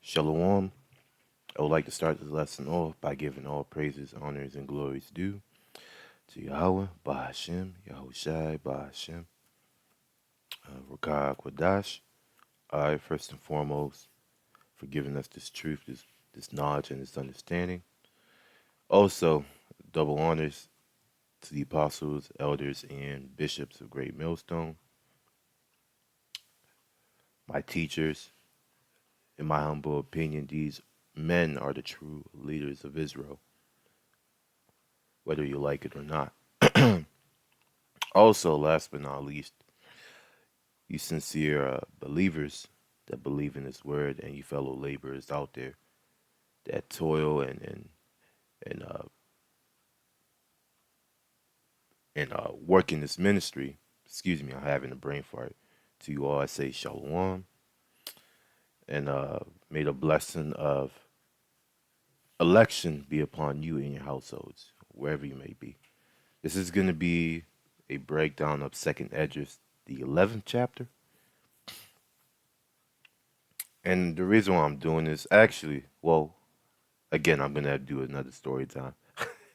Shalom. I would like to start this lesson off by giving all praises, honors, and glories due to Yahweh, Bahashem, Yahushai, Bahashem, Rakah Kwadash. I, first and foremost, for giving us this truth, this knowledge, and this understanding. Also, double honors to the apostles, elders, and bishops of Great Millstone, my teachers. In my humble opinion, these men are the true leaders of Israel, whether you like it or not. Also, last but not least, you sincere believers that believe in His word, and you fellow laborers out there that toil and work in this ministry. Excuse me, I'm having a brain fart. To you all, I say shalom, and may the blessing of election be upon you and your households, wherever you may be. This is going to be a breakdown of Second Esdras, the 11th chapter. And the reason why I'm doing this, actually, well, again, I'm gonna do another story time.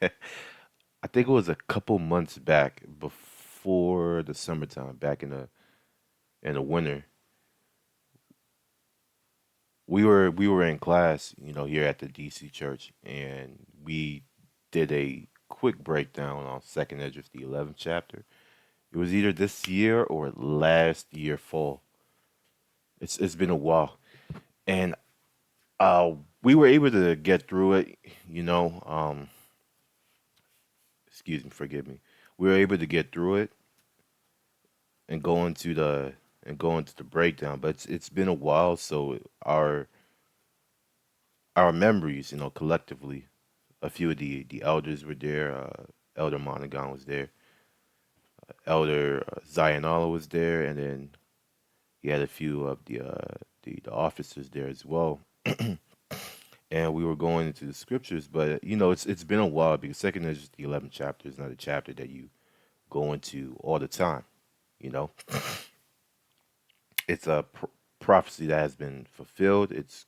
I think it was a couple months back, before the summertime, back in the winter. We were in class, here at the DC church, and we did a quick breakdown on Second Esdras, the 11th chapter. It was either this year or last year fall. It's been a while, and uh, we were able to get through it. You know, excuse me, forgive me. We were able to get through it and go into the breakdown. But it's been a while, so our memories, collectively, a few of the elders were there. Elder Monaghan was there. Elder Zionala was there, and then he had a few of the officers there as well. And we were going into the scriptures, but it's been a while because Second Ezra, the 11th chapter, is not a chapter that you go into all the time. You know, it's a prophecy that has been fulfilled. It's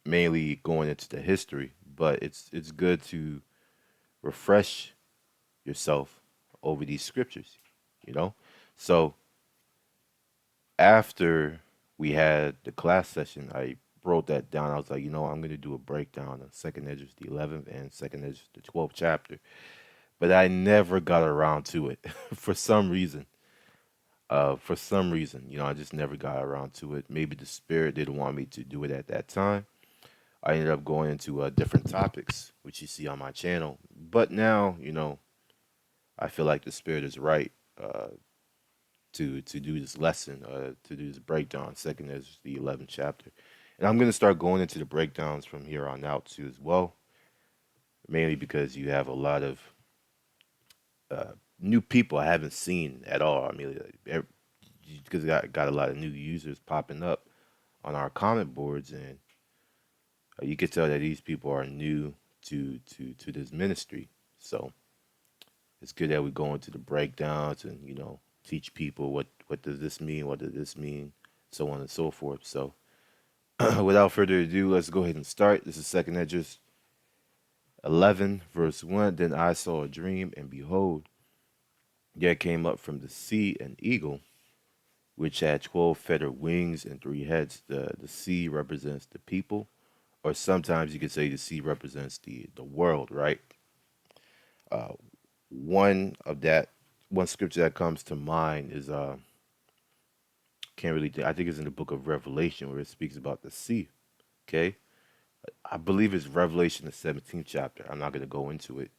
mainly going into the history, but it's good to refresh yourself over these scriptures, you know. So after we had the class session, I wrote that down. I was like, I'm going to do a breakdown of Second Esdras, the 11th, and Second Esdras, the 12th chapter. But I never got around to it for some reason. I just never got around to it. Maybe the spirit didn't want me to do it at that time. I ended up going into different topics, which you see on my channel. But now, I feel like the spirit is right uh, to do this lesson, to do this breakdown. Second is the 11th chapter, and I'm going to start going into the breakdowns from here on out too as well. Mainly because you have a lot of uh, new people I haven't seen at all. I mean, because got a lot of new users popping up on our comment boards, and you can tell that these people are new to this ministry. So it's good that we go into the breakdowns and teach people what does this mean, what does this mean, so on and so forth. So without further ado, let's go ahead and start. This is Second Esdras 11 verse 1. Then I saw a dream, and behold, there came up from the sea an eagle, which had 12 feathered wings and 3 heads. The sea represents the people, or sometimes you could say the sea represents the world, right? Uh, one scripture that comes to mind is can't really think. I think it's in the book of Revelation where it speaks about the sea. Okay, I believe it's Revelation the 17th chapter. I'm not going to go into it,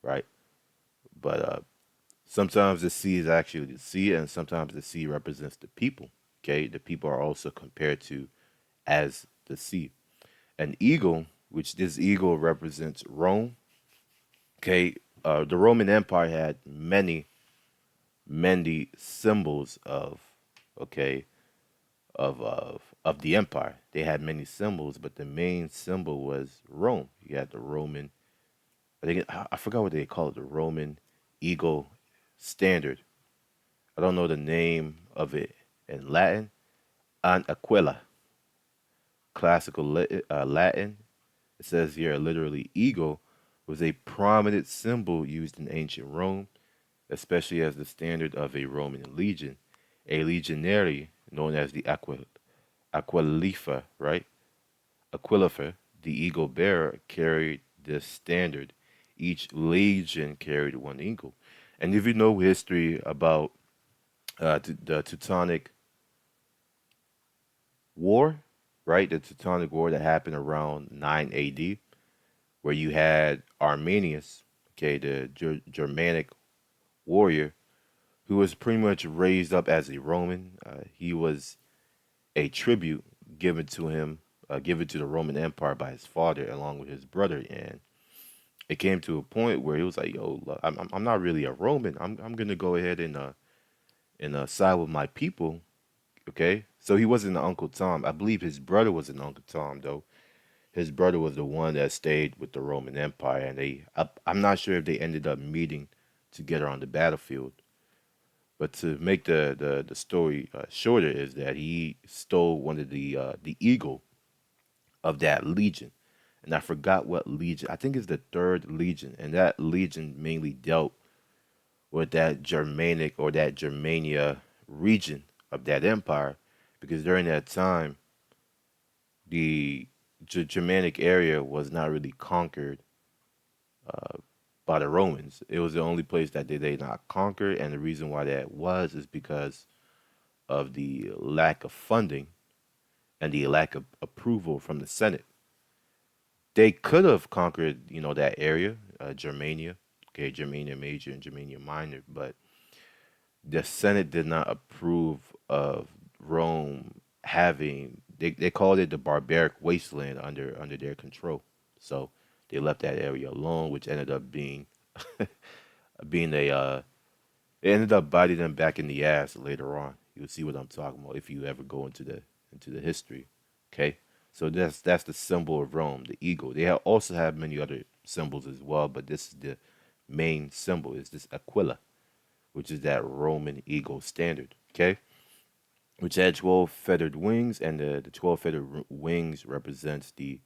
right? But sometimes the sea is actually the sea, and sometimes the sea represents the people. Okay, the people are also compared to as the sea. An eagle, which this eagle represents Rome. Okay, the Roman Empire had many symbols okay of the empire. They had many symbols, but the main symbol was Rome. You had the Roman, I forgot what they call it, the Roman eagle standard. I don't know the name of it in Latin. An aquila. classical Latin. It says here literally eagle was a prominent symbol used in ancient Rome, especially as the standard of a Roman legion. A legionary, known as the Aquilifa, right? Aquilifer, the eagle bearer, carried this standard. Each legion carried one eagle. And if you know history about the Teutonic War, right? The Teutonic War that happened around 9 AD, where you had Arminius, okay, the Germanic warrior, who was pretty much raised up as a Roman. He was a tribute given to him, given to the Roman Empire by his father along with his brother. And it came to a point where he was like, "Yo, look, I'm not really a Roman. I'm gonna go ahead and side with my people." Okay, so he wasn't an Uncle Tom. I believe his brother was an Uncle Tom, though. His brother was the one that stayed with the Roman Empire, and I'm not sure if they ended up meeting together on the battlefield. But to make the story shorter, is that he stole one of the eagle of that legion, and I forgot what legion. I think it's the third legion, and that legion mainly dealt with that Germanic or that Germania region of that empire, because during that time the Germanic area was not really conquered uh, by the Romans. It was the only place that they not conquered, and the reason why that was is because of the lack of funding and the lack of approval from the Senate. They could have conquered, that area, Germania, okay, Germania Major and Germania Minor, but the Senate did not approve of Rome having. They called it the barbaric wasteland under their control. So they left that area alone, which ended up being a it ended up biting them back in the ass later on. You'll see what I'm talking about if you ever go into the history. Okay, so that's the symbol of Rome, the eagle. They also have many other symbols as well, but this is the main symbol. Is this Aquila, which is that Roman eagle standard. Okay, which had 12 feathered wings, and the 12 feathered wings represents the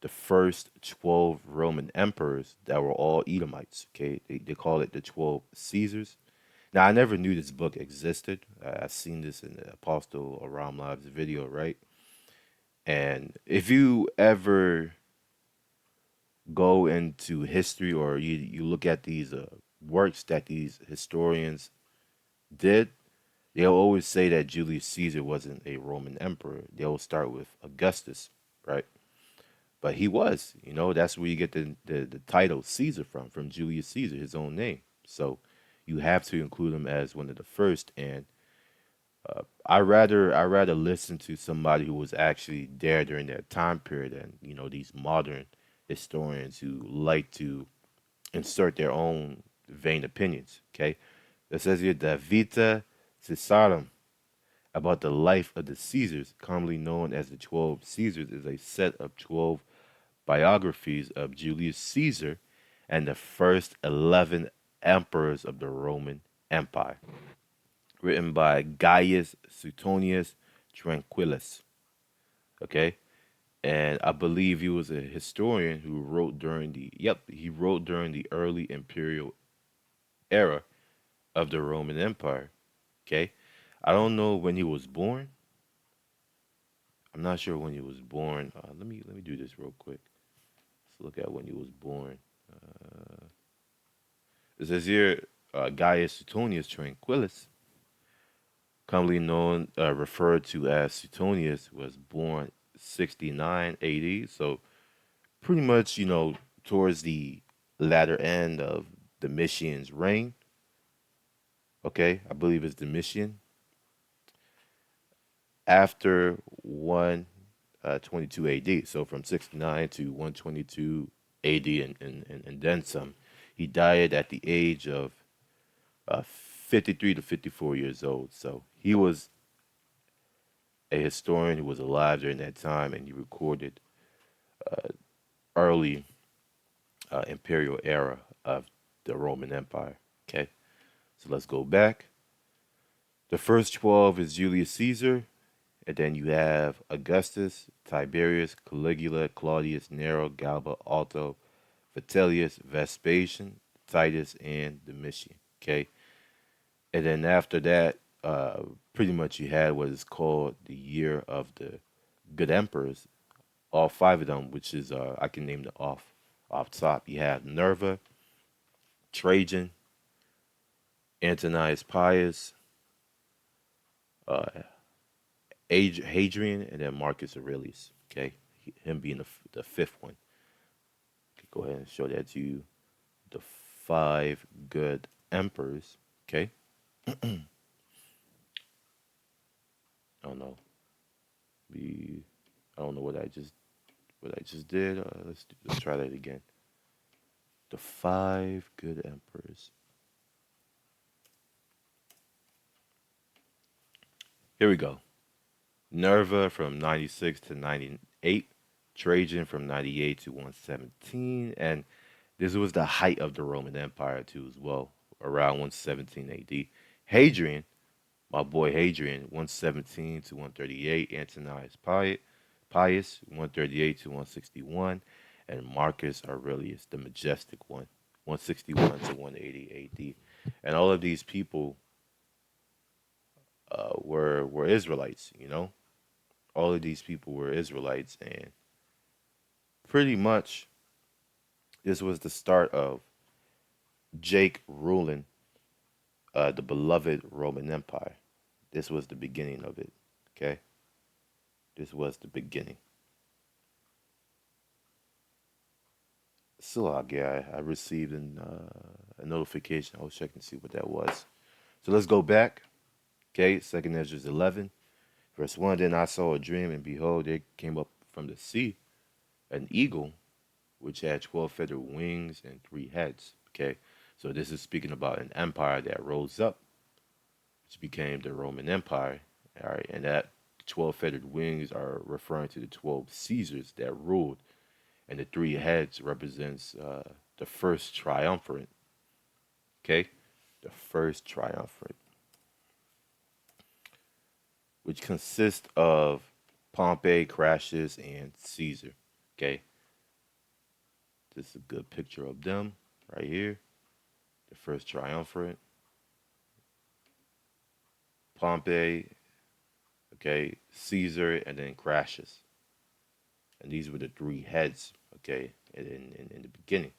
first 12 Roman emperors that were all Edomites. Okay, they call it the 12 Caesars. Now, I never knew this book existed. I've seen this in the Apostle Aram Live's video, right? And if you ever go into history or you look at these works that these historians did, they'll always say that Julius Caesar wasn't a Roman emperor. They'll start with Augustus, right? But he was, that's where you get the title Caesar from Julius Caesar, his own name. So you have to include him as one of the first. And I rather listen to somebody who was actually there during that time period, and these modern historians who like to insert their own vain opinions. Okay, it says here the Vita Caesarum, about the life of the Caesars, commonly known as the 12 Caesars, is a set of 12 biographies of Julius Caesar and the first 11 emperors of the Roman Empire, written by Gaius Suetonius Tranquillus. Okay, and I believe he was a historian who wrote during he wrote during the early imperial era of the Roman Empire. Okay, I don't know when he was born. I'm not sure when he was born. Let me do this real quick. Let's look at when he was born. Uh, it says here Gaius Suetonius Tranquillus, commonly known, referred to as Suetonius, was born 69 AD. So pretty much, towards the latter end of Domitian's reign. Okay, I believe it's Domitian. After 122 AD, so from 69 to 122 AD and then some. He died at the age of 53 to 54 years old. So he was a historian who was alive during that time, and he recorded early imperial era of the Roman Empire. Okay, so let's go back. The first 12 is Julius Caesar, And then you have Augustus, Tiberius, Caligula, Claudius, Nero, Galba, Otto, Vitellius, Vespasian, Titus, and Domitian. Okay, and then after that, pretty much you had what is called the year of the good emperors. All five of them, which is I can name them off top. You have Nerva, Trajan, Antonius Pius, uh, Hadrian, and then Marcus Aurelius. Okay, him being the fifth one. Okay, go ahead and show that to you. The five good emperors. Okay, I don't know. We I don't know what I just did. Let's try that again. The five good emperors. Here we go. Nerva from 96 to 98. Trajan from 98 to 117, and this was the height of the Roman Empire too, as well, around 117 A.D. Hadrian, my boy Hadrian, 117 to 138. Antonius Pius, 138 to 161, and Marcus Aurelius, the majestic one, 161 to 180 A.D. And all of these people were Israelites, you know. All of these people were Israelites, and pretty much this was the start of Jake ruling the beloved Roman Empire. This was the beginning of it. Okay, this was the beginning. So I received a notification. I was checking to see what that was. So let's go back. Okay, Second Esdras 11, verse 1. Then I saw a dream, and behold, there came up from the sea an eagle, which had 12 feathered wings and 3 heads. Okay, so this is speaking about an empire that rose up, which became the Roman Empire. All right, and that 12 feathered wings are referring to the 12 Caesars that ruled, and the 3 heads represents the first triumvirate. Okay, the first triumvirate, which consists of Pompey, Crassus, and Caesar. Okay, this is a good picture of them right here. The first triumvirate, Pompey, okay, Caesar, and then Crassus. And these were the 3 heads, okay, in the beginning.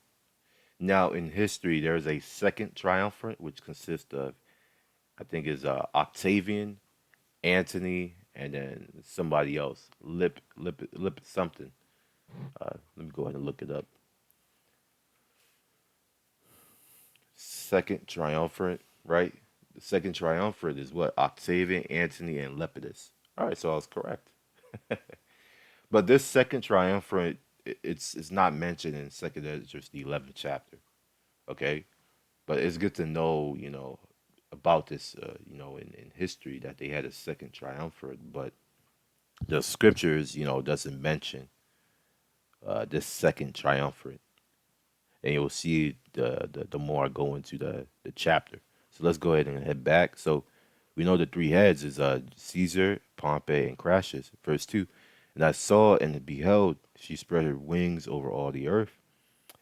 Now, in history, there's a second triumvirate, which consists of, I think, is Octavian, Antony, and then somebody else, Lip something. Let me go ahead and look it up. Second triumvirate, right? The second triumvirate is what? Octavian, Antony, and Lepidus. All right, so I was correct. But this second triumvirate, it's not mentioned in Second Esdras, the 11th chapter. Okay, but it's good to know, about this, in history that they had a second triumvirate, but the scriptures, doesn't mention this second triumvirate, and you'll see the more I go into the chapter. So let's go ahead and head back. So we know the 3 heads is Caesar, Pompey, and Crassus. Verse 2. And I saw and beheld, she spread her wings over all the earth,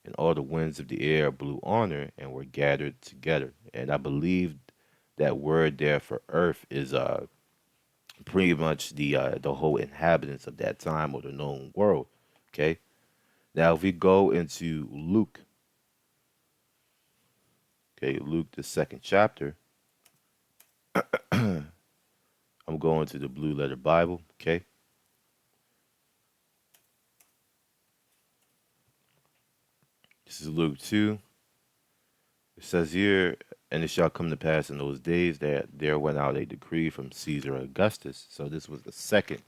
and all the winds of the air blew on her and were gathered together. And I believe that word there for earth is pretty much the whole inhabitants of that time or the known world. Okay. Now if we go into Luke, okay, Luke the second chapter, I'm going to the blue letter Bible. Okay. This is Luke 2. It says here, and it shall come to pass in those days that there went out a decree from Caesar Augustus. So this was the second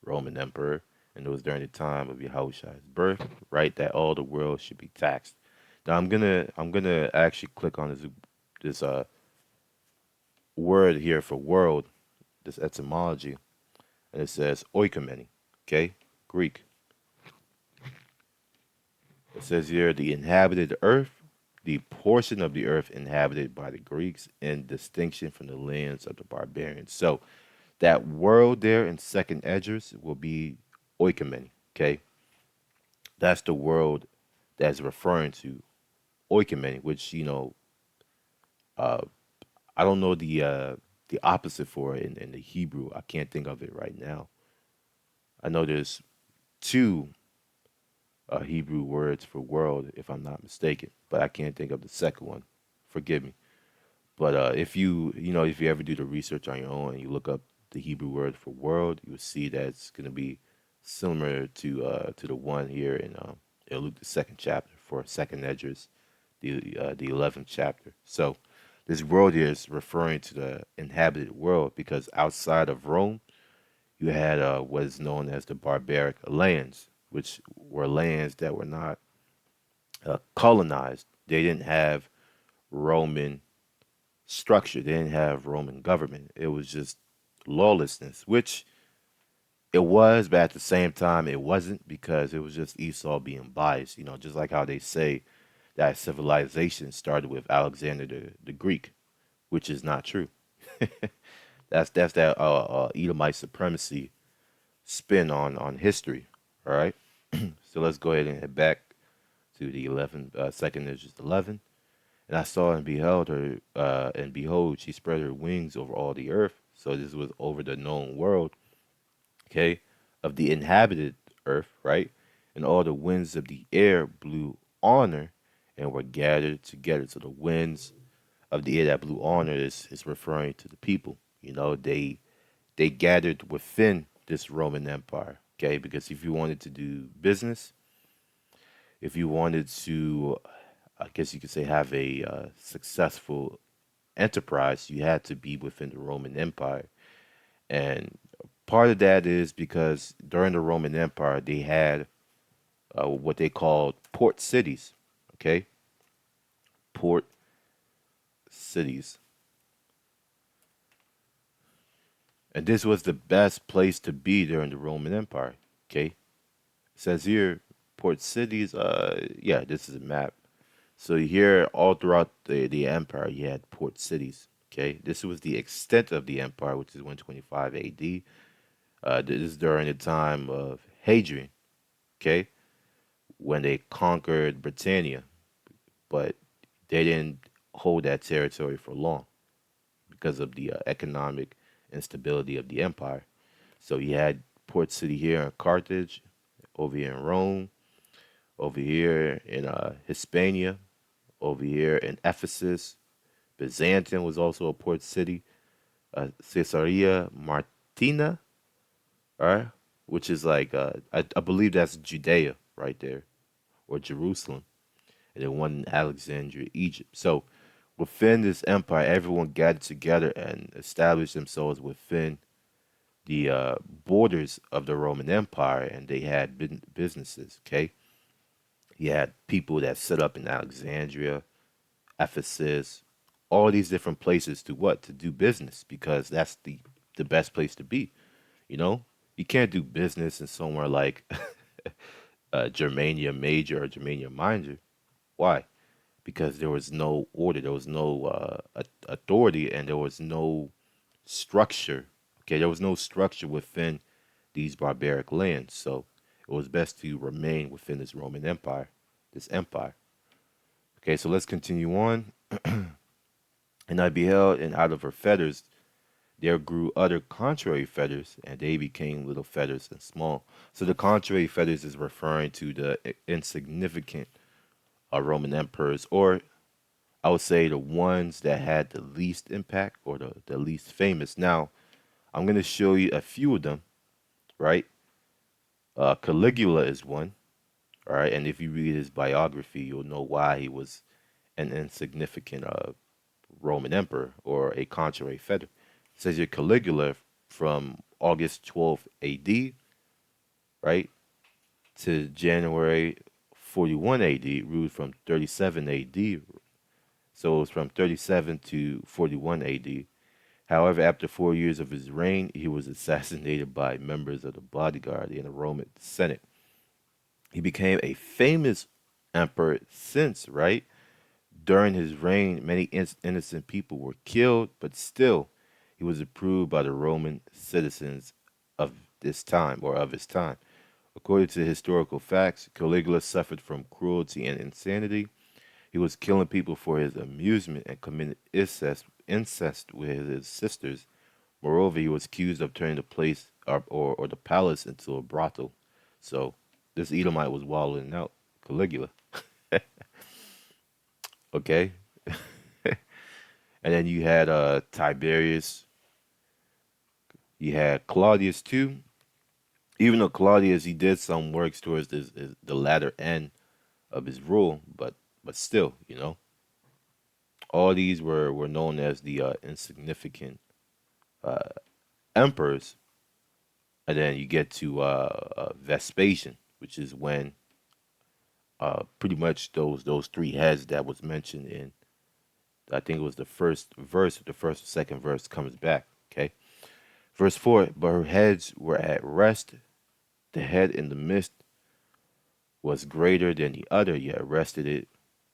Roman emperor, and it was during the time of Yahushua's birth, right? That all the world should be taxed. Now I'm gonna actually click on this word here for world, this etymology, and it says oikomene, okay, Greek. It says here the inhabited earth, the portion of the earth inhabited by the Greeks, in distinction from the lands of the barbarians. So That world there in second Esdras will be oikomeni. Okay, that's the world that's referring to oikomeni, which uh, I don't know the opposite for it in the Hebrew. I can't think of it right now. I know there's two Hebrew words for world, if I'm not mistaken, but I can't think of the second one. Forgive me. But if you ever do the research on your own and you look up the Hebrew word for world, you'll see that it's going to be similar to the one here in Luke the second chapter for second Esdras, the 11th chapter. So this world here is referring to the inhabited world because outside of Rome, you had what is known as the barbaric lands, which were lands that were not colonized. They didn't have Roman structure. They didn't have Roman government. It was just lawlessness, which it was, but at the same time, it wasn't because it was just Esau being biased. Just like how they say that civilization started with Alexander the Greek, which is not true. That's that Edomite supremacy spin on history. All right. So let's go ahead and head back to the 11 second is just 11. And I saw and beheld her, and behold, she spread her wings over all the earth. So this was over the known world, okay, of the inhabited earth, right? And all the winds of the air blew on her and were gathered together. So the winds of the air that blew on her is referring to the people. They gathered within this Roman Empire, okay? Because if you wanted to do business, if you wanted to, I guess you could say, have a successful enterprise, you had to be within the Roman Empire. And part of that is because during the Roman Empire, they had what they called port cities, okay? Port cities. And this was the best place to be during the Roman Empire, okay? It says here, port cities, yeah, this is a map. So here, all throughout the empire, you had port cities. Okay, this was the extent of the empire, which is 125 A.D. This is during the time of Hadrian. Okay, when they conquered Britannia, but they didn't hold that territory for long because of the economic instability of the empire. So you had port city here in Carthage, over here in Rome, over here in Hispania, over here in Ephesus. Byzantium was also a port city. Caesarea Martina, all right, which is like I believe that's Judea right there, or Jerusalem, and then one in Alexandria, Egypt. So within this empire, everyone gathered together and established themselves within the borders of the Roman Empire, and they had businesses. Okay, you had people that set up in Alexandria, Ephesus, all these different places to what? To do business because that's the best place to be. You know, you can't do business in somewhere like Germania Major or Germania Minor. Why? Because there was no order, there was no authority, and there was no structure. Okay, there was no structure within these barbaric lands. So it was best to remain within this Roman Empire, this empire. Okay, so let's continue on. And I beheld, and out of her feathers there grew other contrary feathers, and they became little feathers and small. So the contrary feathers is referring to the insignificant Roman emperors, or I would say the ones that had the least impact or the least famous. Now, I'm going to show you a few of them, right? Caligula is one, all right? And if you read his biography, you'll know why he was an insignificant Roman emperor or a contrary feather. It says here Caligula from August 12th AD, right, to January 41 AD, ruled from 37 AD. So it was from 37 to 41 AD. However, after 4 years of his reign, he was assassinated by members of the bodyguard in the Roman Senate. He became a famous emperor since, right? During his reign, many innocent people were killed, but still, He was approved by the Roman citizens of this time or of his time. According to historical facts, Caligula suffered from cruelty and insanity. He was killing people for his amusement and committed incest with his sisters. Moreover, he was accused of turning the place or the palace into a brothel. So this Edomite was wilding out. Caligula. Okay. And then you had Tiberius. You had Claudius too. Even though Claudius he did some works towards the latter end of his rule, but still, all these were known as the insignificant uh, emperors. And then you get to Vespasian, which is when pretty much those three heads that was mentioned in, I think it was the first verse, the first or second verse comes back. Okay, verse 4. But her heads were at rest. The head in the midst was greater than the other, yet rested it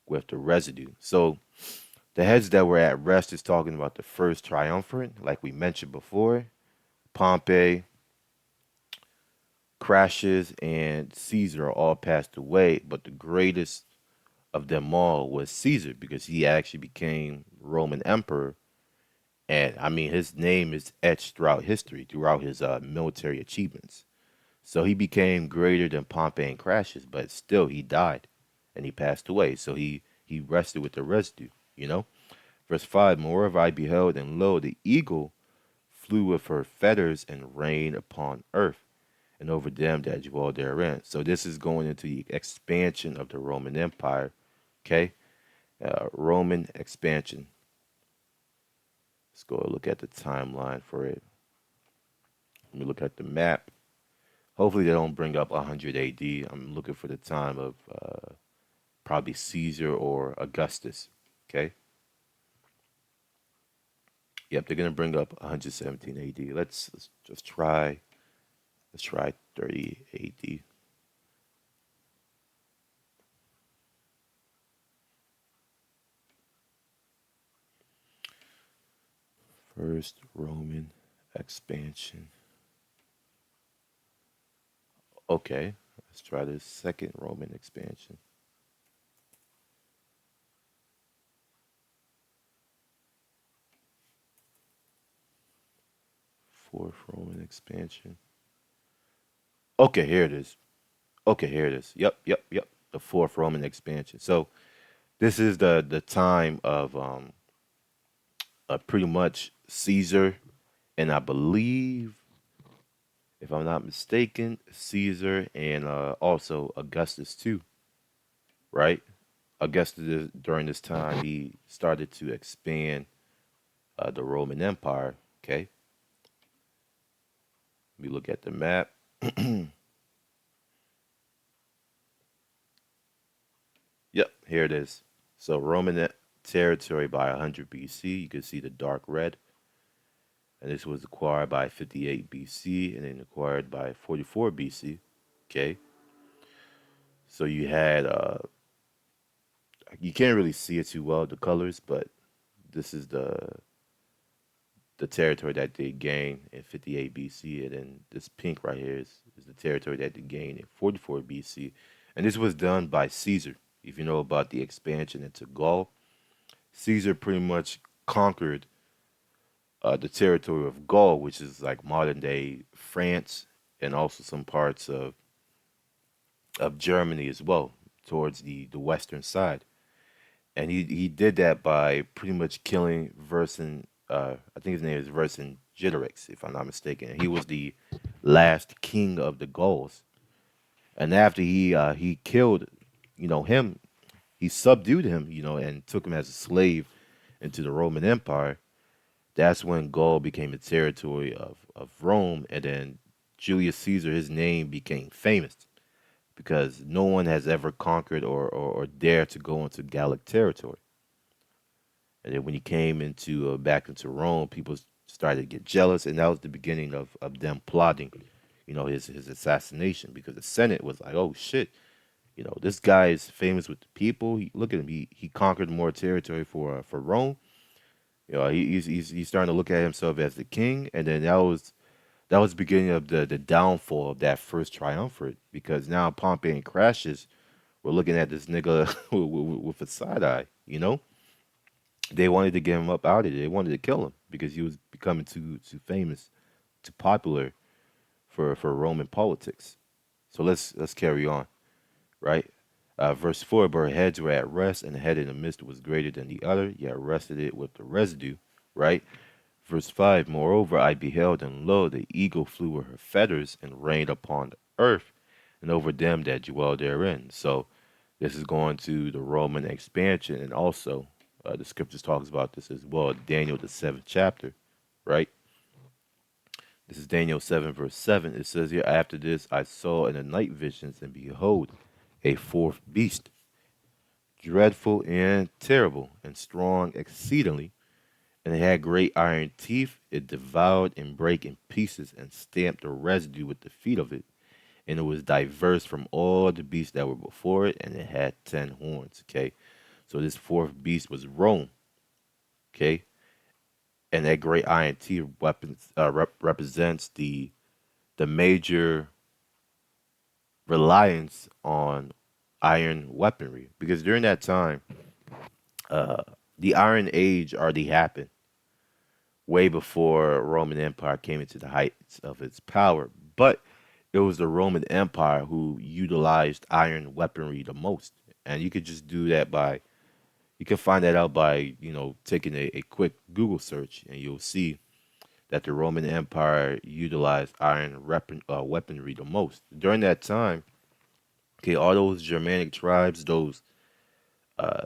with the residue. So the heads that were at rest is talking about the first triumvirate, like we mentioned before. Pompey, Crassus, and Caesar all passed away, but the greatest of them all was Caesar because he actually became Roman emperor. And I mean, his name is etched throughout history, throughout his military achievements. So he became greater than Pompey and Crassus, but still he died and he passed away. So he rested with the residue, you know? Verse 5. Moreover, I beheld, and lo, the eagle flew with her feathers and reigned upon earth and over them that dwell therein. So this is going into the expansion of the Roman Empire. Okay, Roman expansion. Let's go look at the timeline for it. Let me look at the map. Hopefully they don't bring up 100 AD. I'm looking for the time of probably Caesar or Augustus. Okay. Yep, they're gonna bring up 117 AD. Let's just try. Let's try 30 AD. First Roman expansion. Okay, let's try the second Roman expansion. Fourth Roman expansion. Okay, here it is. Okay, here it is. Yep, yep, yep. The fourth Roman expansion. So this is the time of pretty much Caesar, and I believe, if I'm not mistaken, Caesar and also Augustus too, right? Augustus during this time he started to expand the Roman Empire. Okay, let me look at the map. Yep, here it is. So Roman territory by 100 BC. You can see the dark red, and this was acquired by 58 BC, and then acquired by 44 BC. Okay, so you had you can't really see it too well the colors, but this is the territory that they gained in 58 BC, and then this pink right here is the territory that they gained in 44 BC, and this was done by Caesar. If you know about the expansion into Gaul, Caesar pretty much conquered the territory of Gaul, which is like modern day France, and also some parts of Germany as well, towards the western side. And he did that by pretty much killing Vercin. I think his name is Vercingetorix, if I'm not mistaken. He was the last king of the Gauls. And after he killed, him, he subdued him, and took him as a slave into the Roman Empire. That's when Gaul became a territory of Rome, and then Julius Caesar, his name became famous because no one has ever conquered or dared to go into Gallic territory. And then when he came into back into Rome, people started to get jealous, and that was the beginning of them plotting, his assassination because the Senate was like, oh shit, this guy is famous with the people. Look at him, he conquered more territory for Rome, He's starting to look at himself as the king, and then that was the beginning of the downfall of that first triumvirate, because now Pompey crashes. We're looking at this nigga with a side eye. They wanted to get him up out of there. They wanted to kill him because he was becoming too famous, too popular for Roman politics. So let's carry on, right? Verse 4, but her heads were at rest, and the head in the midst was greater than the other, yet rested it with the residue, right? Verse 5, moreover, I beheld, and lo, the eagle flew with her feathers and reigned upon the earth, and over them that dwell therein. So this is going to the Roman expansion, and also the scriptures talks about this as well. Daniel, the 7th chapter, right? This is Daniel 7, verse 7. It says here, after this I saw in the night visions, and behold, a fourth beast, dreadful and terrible, and strong exceedingly, and it had great iron teeth. It devoured and brake in pieces, and stamped the residue with the feet of it. And it was diverse from all the beasts that were before it, and it had 10 horns. Okay, so this fourth beast was Rome. Okay, and that great iron teeth weapons represents the major reliance on iron weaponry, because during that time, uh, the Iron Age already happened way before Roman Empire came into the heights of its power. But it was the Roman Empire who utilized iron weaponry the most, and you could just do that by you can find that out by taking a quick Google search, and you'll see that the Roman Empire utilized iron weaponry the most during that time. Okay, all those Germanic tribes, those uh,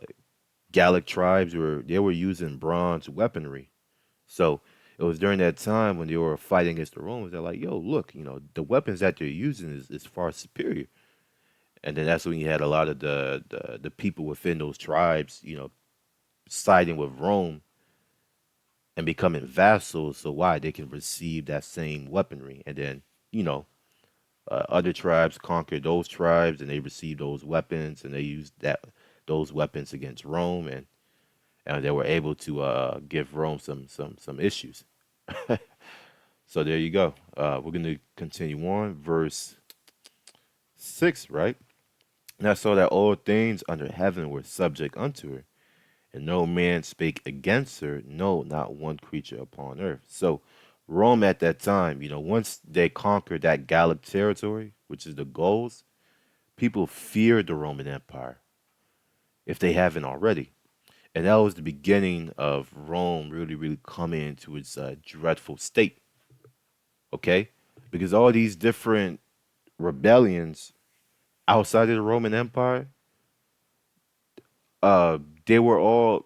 Gallic tribes were using bronze weaponry. So it was during that time when they were fighting against the Romans. They're like, "Yo, look, the weapons that they're using is far superior." And then that's when you had a lot of the people within those tribes, siding with Rome and becoming vassals. So why they can receive that same weaponry, and then you know other tribes conquered those tribes, and they received those weapons, and they used those weapons against Rome, and they were able to give Rome some issues. So there you go. We're going to continue on. Verse 6, right? And I saw that all things under heaven were subject unto her, and no man spake against her, no, not one creature upon earth. So Rome at that time, once they conquered that Gallic territory, which is the Gauls, people feared the Roman Empire if they haven't already. And that was the beginning of Rome really, really coming into its dreadful state, okay? Because all these different rebellions outside of the Roman Empire, they were all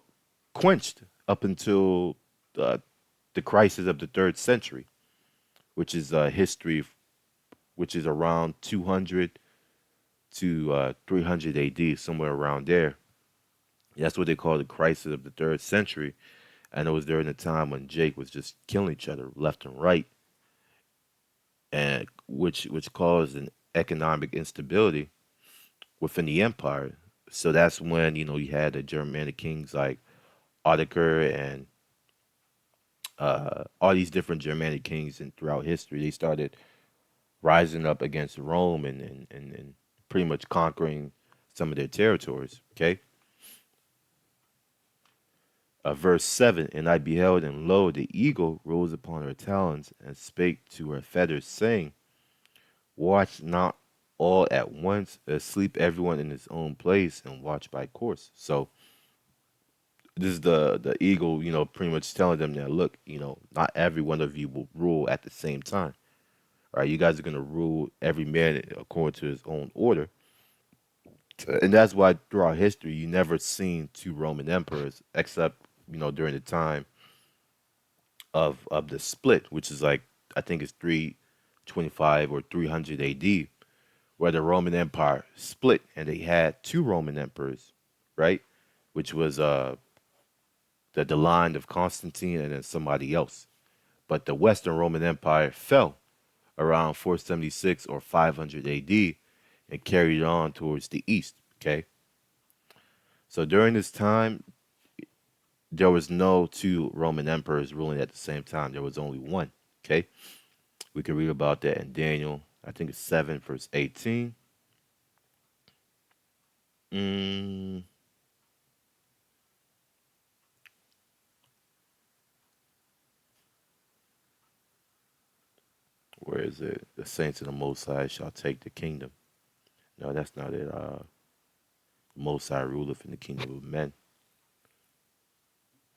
quenched up until uh, the crisis of the third century, which is history, which is around 200 to 300 AD, somewhere around there. That's what they call the crisis of the third century. And it was during the time when Jake was just killing each other left and right, and which caused an economic instability within the empire. So that's when you had the Germanic kings like Odoacer and all these different Germanic kings, and throughout history they started rising up against Rome and pretty much conquering some of their territories. Okay, verse 7, and I beheld, and lo, the eagle rose upon her talons and spake to her feathers, saying, watch not all at once, sleep everyone in his own place, and watch by course. So this is the eagle, pretty much telling them that, look, not every one of you will rule at the same time. All right, you guys are gonna rule every man according to his own order. And that's why throughout history you never seen two Roman emperors except during the time of the split, which is like I think it's 325 or 300 AD, where the Roman Empire split and they had two Roman emperors, right? Which was the line of Constantine and then somebody else. But the Western Roman Empire fell around 476 or 500 AD and carried on towards the east. Okay, so during this time, there was no two Roman emperors ruling at the same time. There was only one. Okay, we can read about that in Daniel. I think it's 7 verse 18. Mm, where is it? The saints of the Most High shall take the kingdom. No, that's not it. The Most High ruleth in the kingdom of men.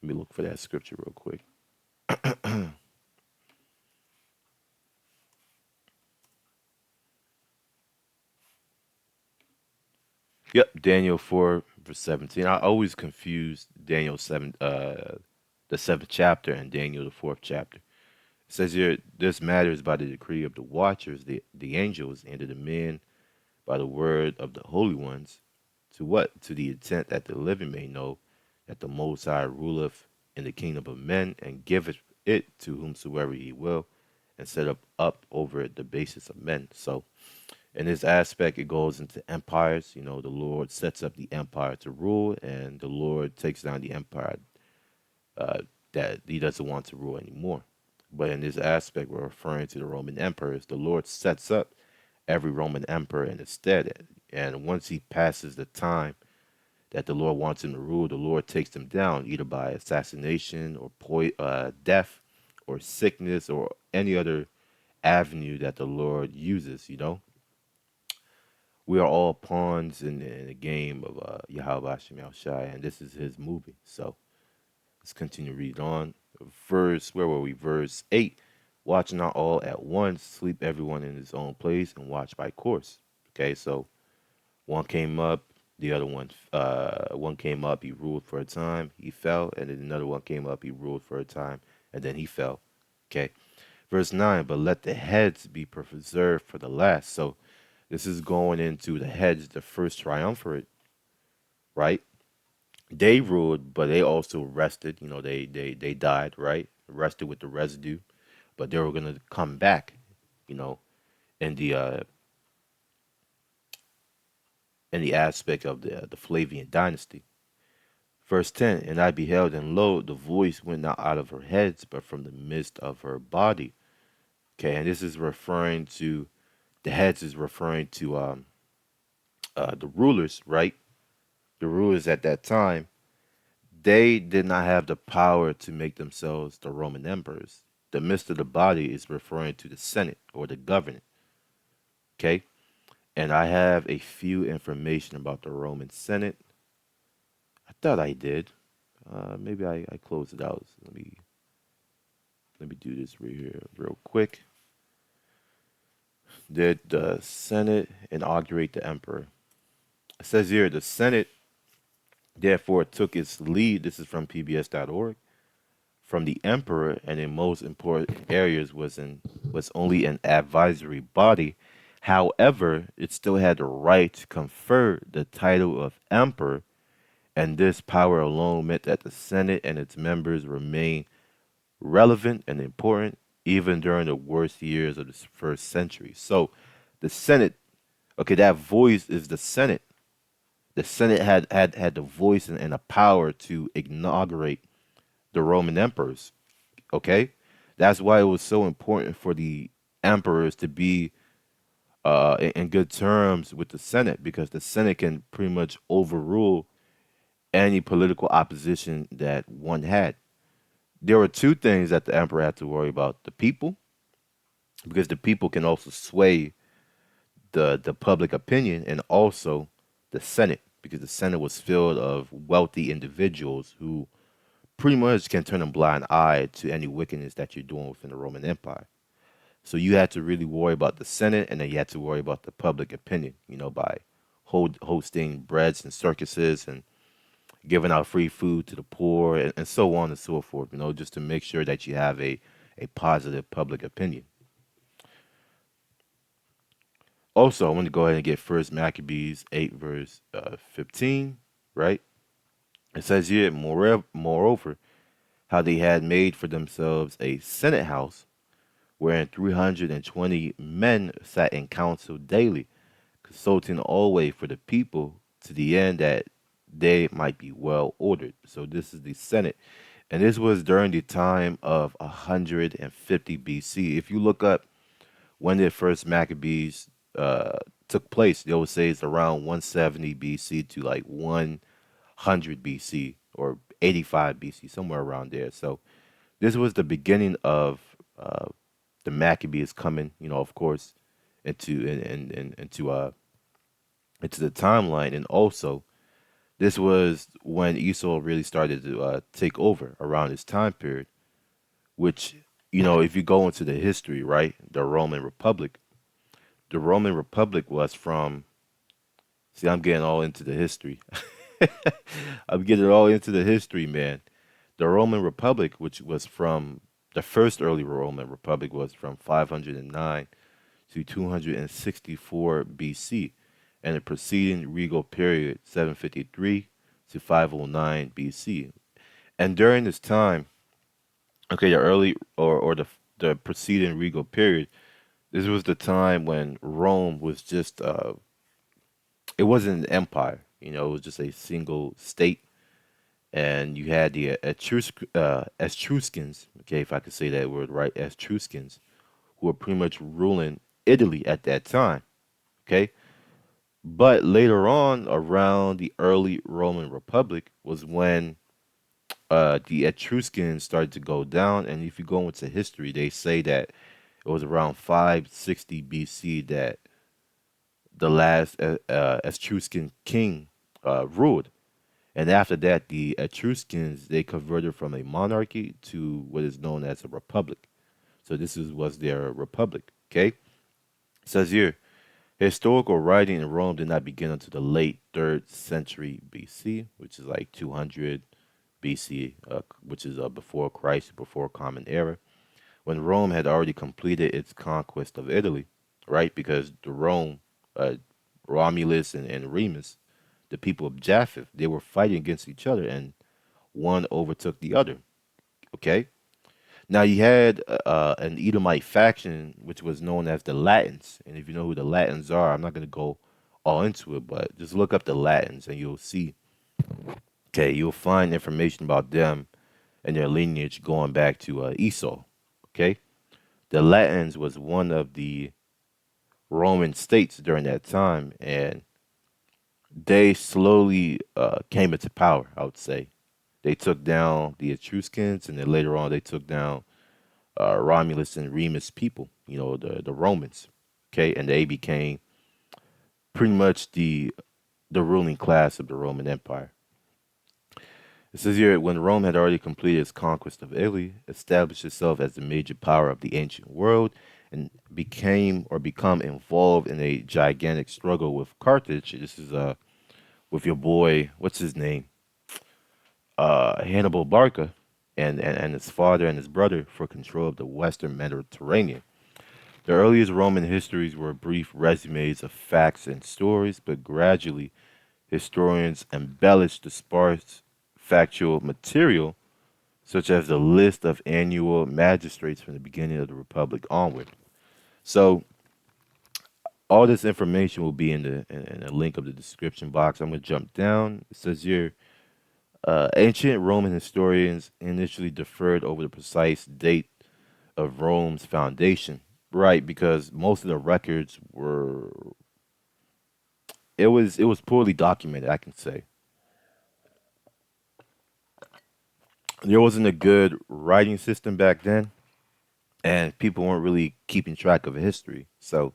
Let me look for that scripture real quick. Yep, Daniel 4 verse 17. I always confuse Daniel 7, the 7th chapter, and Daniel the 4th chapter. It says here, this matters by the decree of the watchers, the angels, and of the men by the word of the holy ones. To what? To the intent that the living may know that the Most High ruleth in the kingdom of men, and giveth it to whomsoever he will, and set up over it the basis of men. So in this aspect, it goes into empires. You know, the Lord sets up the empire to rule, and the Lord takes down the empire uh, that he doesn't want to rule anymore. But in this aspect, we're referring to the Roman emperors. The Lord sets up every Roman emperor in his stead. And once he passes the time that the Lord wants him to rule, the Lord takes them down either by assassination or death or sickness or any other avenue that the Lord uses, you know. We are all pawns in the game of Yahweh Hashem Yahushai, and this is his movie. So let's continue to read on. Where were we? Verse 8. Watch not all at once, sleep everyone in his own place, and watch by course. Okay, so one came up, the other one came up, he ruled for a time, he fell, and then another one came up, he ruled for a time, and then he fell. Okay, verse 9, but let the heads be preserved for the last. So this is going into the heads, the first triumvirate, right? They ruled, but they also rested. You know, they died, right? Rested with the residue, but they were gonna come back. You know, in the aspect of the Flavian dynasty. Verse 10, and I beheld, and lo, the voice went not out of her heads, but from the midst of her body. Okay, and this is referring to the heads is referring to the rulers, right? The rulers at that time, they did not have the power to make themselves the Roman emperors. The midst of the body is referring to the Senate or the government. Okay, and I have a few information about the Roman Senate. I thought I did. Maybe I closed it out. So let me do this right here real quick. Did the Senate inaugurate the emperor? It says here the Senate therefore took its lead. This is from PBS.org. From the emperor, and in most important areas was only an advisory body. However, it still had the right to confer the title of emperor, and this power alone meant that the Senate and its members remained relevant and important even during the worst years of the first century. So the Senate, okay, that voice is the Senate. The Senate had the voice and the power to inaugurate the Roman emperors. Okay, that's why it was so important for the emperors to be in good terms with the Senate, because the Senate can pretty much overrule any political opposition that one had. There were two things that the emperor had to worry about: the people, because the people can also sway the public opinion, and also the Senate, because the Senate was filled of wealthy individuals who pretty much can turn a blind eye to any wickedness that you're doing within the Roman Empire. So you had to really worry about the Senate, and then you had to worry about the public opinion, you know, by hosting breads and circuses and giving out free food to the poor, and so on and so forth, you know, just to make sure that you have a positive public opinion. Also, I want to go ahead and get First Maccabees 8 verse 15, right? It says here, moreover, how they had made for themselves a senate house, wherein 320 men sat in council daily, consulting always for the people, to the end that they might be well ordered. So this is the Senate. And this was during the time of 150 BC. If you look up when the first Maccabees took place, they would say it's around 170 BC to like 100 BC or 85 BC, somewhere around there. So this was the beginning of the Maccabees coming, of course, into the timeline, and also this was when Esau really started to take over around this time period. Which, if you go into the history, right, the Roman Republic was from. See, I'm getting all into the history. I'm getting all into the history, man. The Roman Republic, which was from the first early Roman Republic, was from 509 to 264 BC, and the preceding regal period, 753 to 509 BC. And during this time, okay, the early or the preceding regal period, this was the time when Rome was just it wasn't an empire, it was just a single state, and you had the Etruscans, okay, if I could say that word right, Etruscans, who were pretty much ruling Italy at that time, okay. But later on, around the early Roman Republic, was when the Etruscans started to go down. And if you go into history, they say that it was around 560 BC that the last Etruscan king ruled. And after that, the Etruscans, they converted from a monarchy to what is known as a republic. So was their republic. Okay, it says here, historical writing in Rome did not begin until the late third century BC, which is like 200 BC, which is before Christ, before Common Era, when Rome had already completed its conquest of Italy, right? Because uh, Romulus and Remus, the people of Japheth, they were fighting against each other, and one overtook the other. Okay. Now you had an Edomite faction, which was known as the Latins, and if you know who the Latins are, I'm not going to go all into it, but just look up the Latins, and you'll see. Okay, you'll find information about them and their lineage going back to Esau. Okay, the Latins was one of the Roman states during that time, and they slowly came into power. I would say they took down the Etruscans, and then later on they took down Romulus and Remus people. The Romans. Okay, and they became pretty much the ruling class of the Roman Empire. It says here, when Rome had already completed its conquest of Italy, established itself as the major power of the ancient world, and become involved in a gigantic struggle with Carthage. This is with your boy, what's his name? Hannibal Barca, and his father and his brother for control of the Western Mediterranean. The earliest Roman histories were brief resumes of facts and stories, but gradually historians embellished the sparse factual material, such as the list of annual magistrates from the beginning of the Republic onward. So all this information will be in the link of the description box. I'm going to jump down. It says here, ancient Roman historians initially deferred over the precise date of Rome's foundation, right? Because most of the records were it was poorly documented. I can say there wasn't a good writing system back then, and people weren't really keeping track of history. So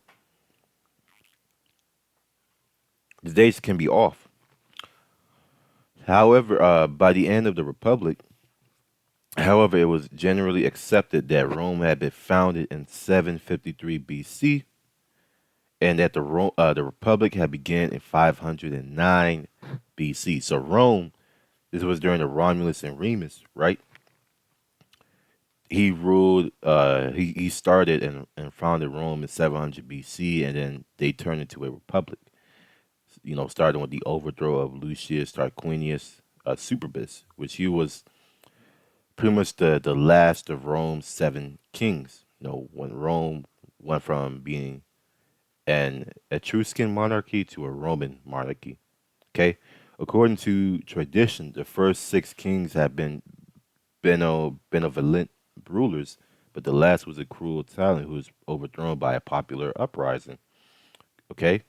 the dates can be off. However, by the end of the Republic, however, it was generally accepted that Rome had been founded in 753 BC and that the Republic had begun in 509 BC. So Rome, this was during the Romulus and Remus, right? He ruled. He started and founded Rome in 700 BC, and then they turned into a republic. Starting with the overthrow of Lucius Tarquinius Superbus, which he was pretty much the last of Rome's seven kings. When Rome went from being an Etruscan monarchy to a Roman monarchy. Okay. According to tradition, the first six kings have been benevolent rulers, but the last was a cruel tyrant who was overthrown by a popular uprising. Okay,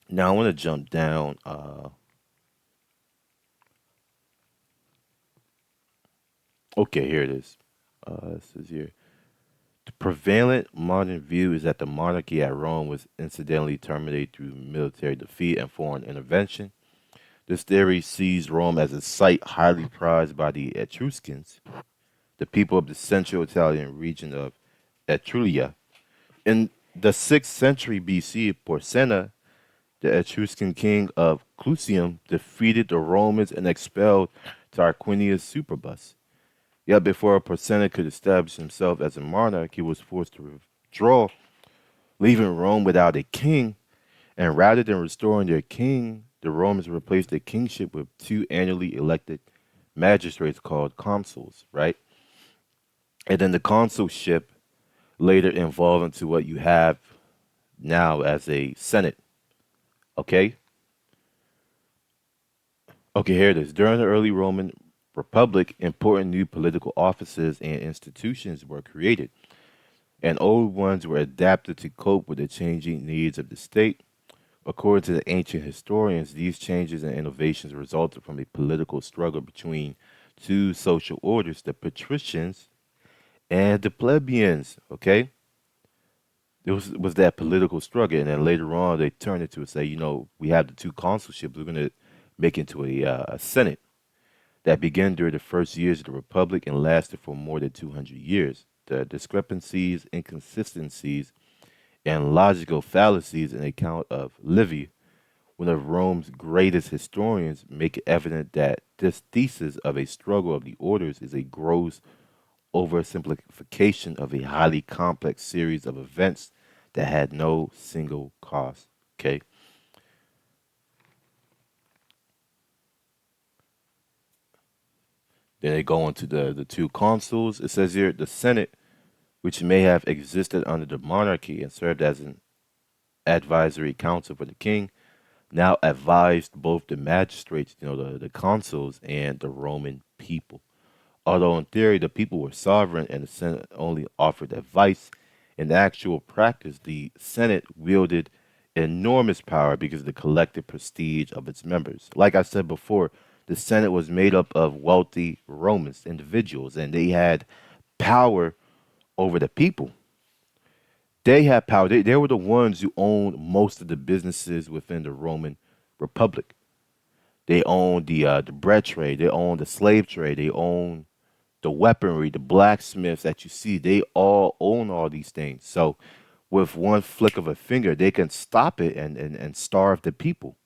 now I want to jump down. Okay, here it is. It says here. The prevalent modern view is that the monarchy at Rome was incidentally terminated through military defeat and foreign intervention. This theory sees Rome as a site highly prized by the Etruscans, the people of the central Italian region of Etruria. In the 6th century BC, Porsenna, the Etruscan king of Clusium, defeated the Romans and expelled Tarquinius Superbus. Yet before Porsenna could establish himself as a monarch, he was forced to withdraw, leaving Rome without a king. And rather than restoring their king, the Romans replaced the kingship with two annually elected magistrates called consuls, right? And then the consulship later evolved into what you have now as a senate. Okay? Okay, here it is. During the early Roman Republic, important new political offices and institutions were created, and old ones were adapted to cope with the changing needs of the state. According to the ancient historians, these changes and innovations resulted from a political struggle between two social orders, the patricians and the plebeians. Okay, there was that political struggle, and then later on they turned it to say, we have the two consulships. We're going to make into a senate that began during the first years of the republic and lasted for more than 200 years. The discrepancies, inconsistencies, and logical fallacies in the account of Livy, one of Rome's greatest historians, make it evident that this thesis of a struggle of the orders is a gross oversimplification of a highly complex series of events that had no single cause. Okay. Then they go into the two consuls. It says here the Senate, which may have existed under the monarchy and served as an advisory council for the king, now advised both the magistrates, the consuls, and the Roman people. Although in theory the people were sovereign and the Senate only offered advice, in actual practice the Senate wielded enormous power because of the collective prestige of its members. Like I said before, the Senate was made up of wealthy Romans, individuals, and they had power over the people. They had power. They were the ones who owned most of the businesses within the Roman Republic. They owned the bread trade. They owned the slave trade. They owned the weaponry, the blacksmiths that you see. They all own all these things. So with one flick of a finger, they can stop it and starve the people.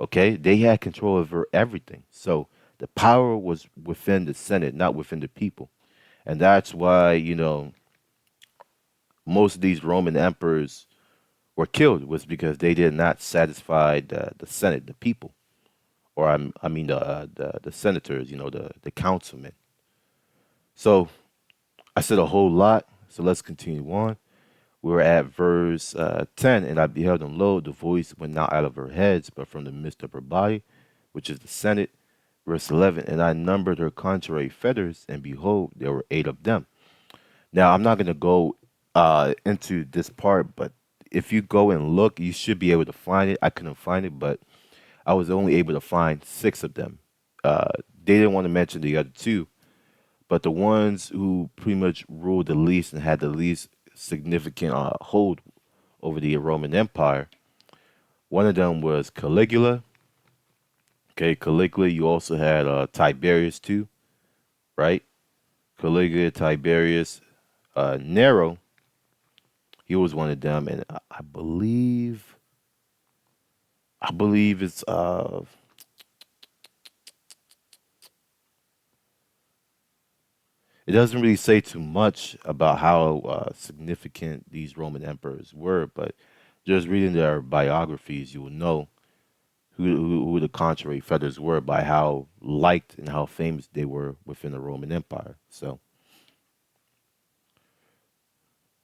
Okay, they had control over everything. So the power was within the Senate, not within the people, and that's why most of these Roman emperors were killed was because they did not satisfy the Senate, the people, or I mean the senators, the councilmen. So I said a whole lot. So let's continue on. We're at verse 10, and I beheld, and lo, the voice went not out of her heads, but from the midst of her body, which is the Senate. Verse 11, and I numbered her contrary feathers, and behold, there were 8 of them. Now, I'm not going to go into this part, but if you go and look, you should be able to find it. I couldn't find it, but I was only able to find 6 of them. They didn't want to mention the other 2, but the ones who pretty much ruled the least and had the least significant hold over the Roman Empire, one of them was Caligula. Okay, Caligula. You also had Tiberius too, right? Caligula, Tiberius, Nero. He was one of them, and I believe it's it doesn't really say too much about how significant these Roman emperors were, but just reading their biographies, you will know who the contrary feathers were by how liked and how famous they were within the Roman Empire. So,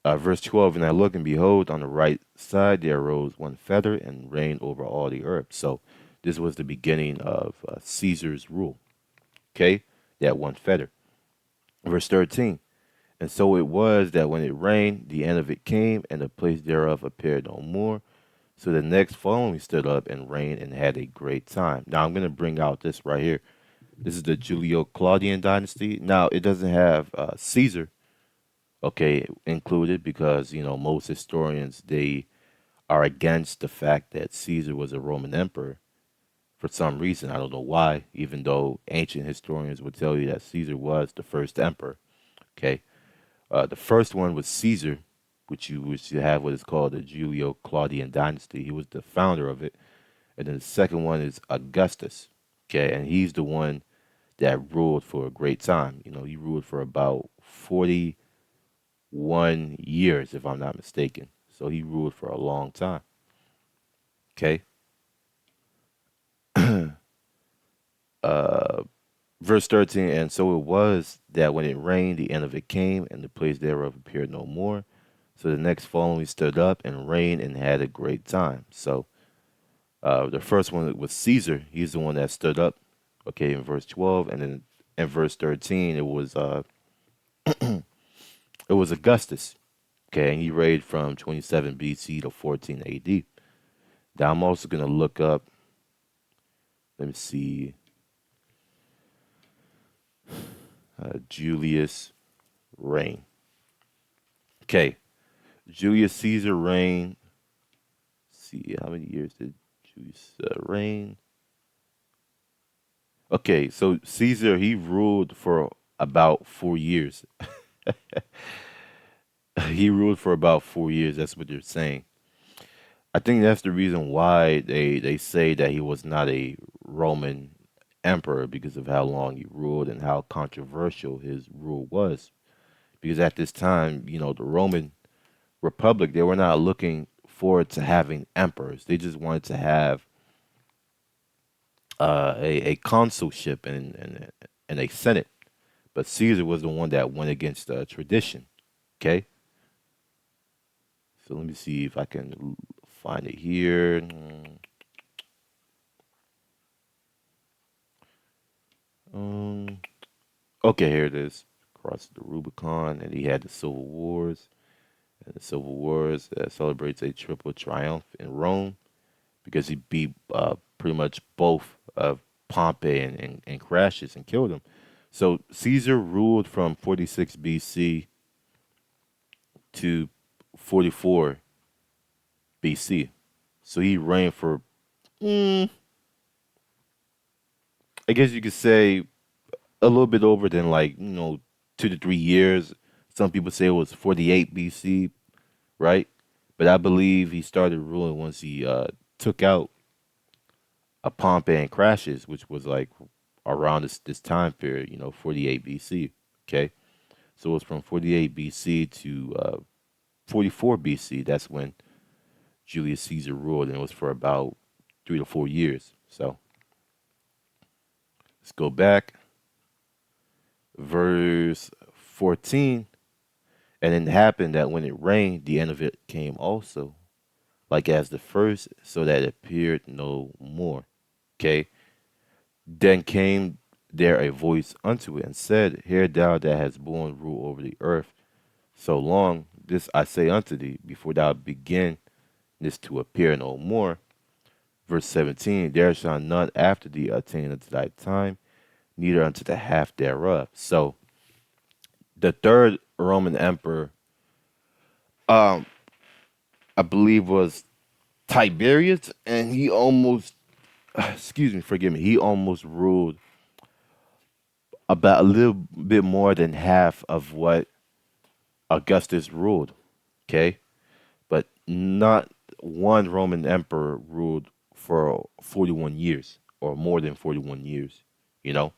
verse 12, and I looked, and behold, on the right side there arose one feather and reigned over all the earth. So, This was the beginning of Caesar's rule. Okay, that one fetter. Verse 13. And so it was that when it rained, the end of it came, and the place thereof appeared no more. So the next following stood up and reigned and had a great time. Now I'm going to bring out this right here. This is the Julio-Claudian dynasty. Now it doesn't have Caesar, okay, included because most historians they are against the fact that Caesar was a Roman emperor for some reason. I don't know why, even though ancient historians would tell you that Caesar was the first emperor. Okay, the first one was Caesar, which you have what is called the Julio-Claudian dynasty. He was the founder of it, and then the second one is Augustus. Okay, and he's the one that ruled for a great time. He ruled for about 41 years, if I'm not mistaken. So he ruled for a long time. Okay. uh, Verse 13, and so it was that when it rained, the end of it came, and the place thereof appeared no more. So the next following stood up and reigned and had a great time. So the first one was Caesar. He's the one that stood up. Okay, in verse 12, and then in verse 13, it was Augustus. Okay, and he reigned from 27 BC to 14 AD. Now I'm also gonna look up. Let me see. Julius reign. Okay, Julius Caesar reigned. See how many years did Julius reign? Okay, so Caesar he ruled for about 4 years. He ruled for about 4 years. That's what they're saying. I think that's the reason why they say that he was not a Roman emperor because of how long he ruled and how controversial his rule was. Because at this time, the Roman Republic, they were not looking forward to having emperors. They just wanted to have a consulship and a senate. But Caesar was the one that went against tradition. Okay, so let me see if I can find it here. Um, okay, here it is. Crossed the Rubicon, and he had the Civil Wars. And the Civil Wars celebrates a triple triumph in Rome because he beat pretty much both of Pompey and Crassus and killed him. So Caesar ruled from 46 BC to 44 BC. So he reigned for, mm, I guess you could say, a little bit over than 2 to 3 years. Some people say it was 48 BC, right? But I believe he started ruling once he took out a Pompey and Crassus, which was like around this time period, 48 BC. Okay, so it's from 48 BC to 44 BC. That's when Julius Caesar ruled, and it was for about 3 to 4 years. So let's go back, verse 14, and it happened that when it rained, the end of it came also, like as the first, so that it appeared no more. Okay, then came there a voice unto it and said, Hear thou that hast borne rule over the earth so long, this I say unto thee, before thou begin this to appear no more. Verse 17, There shall none after thee attain unto thy time, neither unto the half thereof. So the third Roman emperor, um, I believe was Tiberius, and he almost, excuse me, forgive me, he almost ruled about a little bit more than half of what Augustus ruled. Okay, but not one Roman emperor ruled for 41 years or more than 41 years, you know?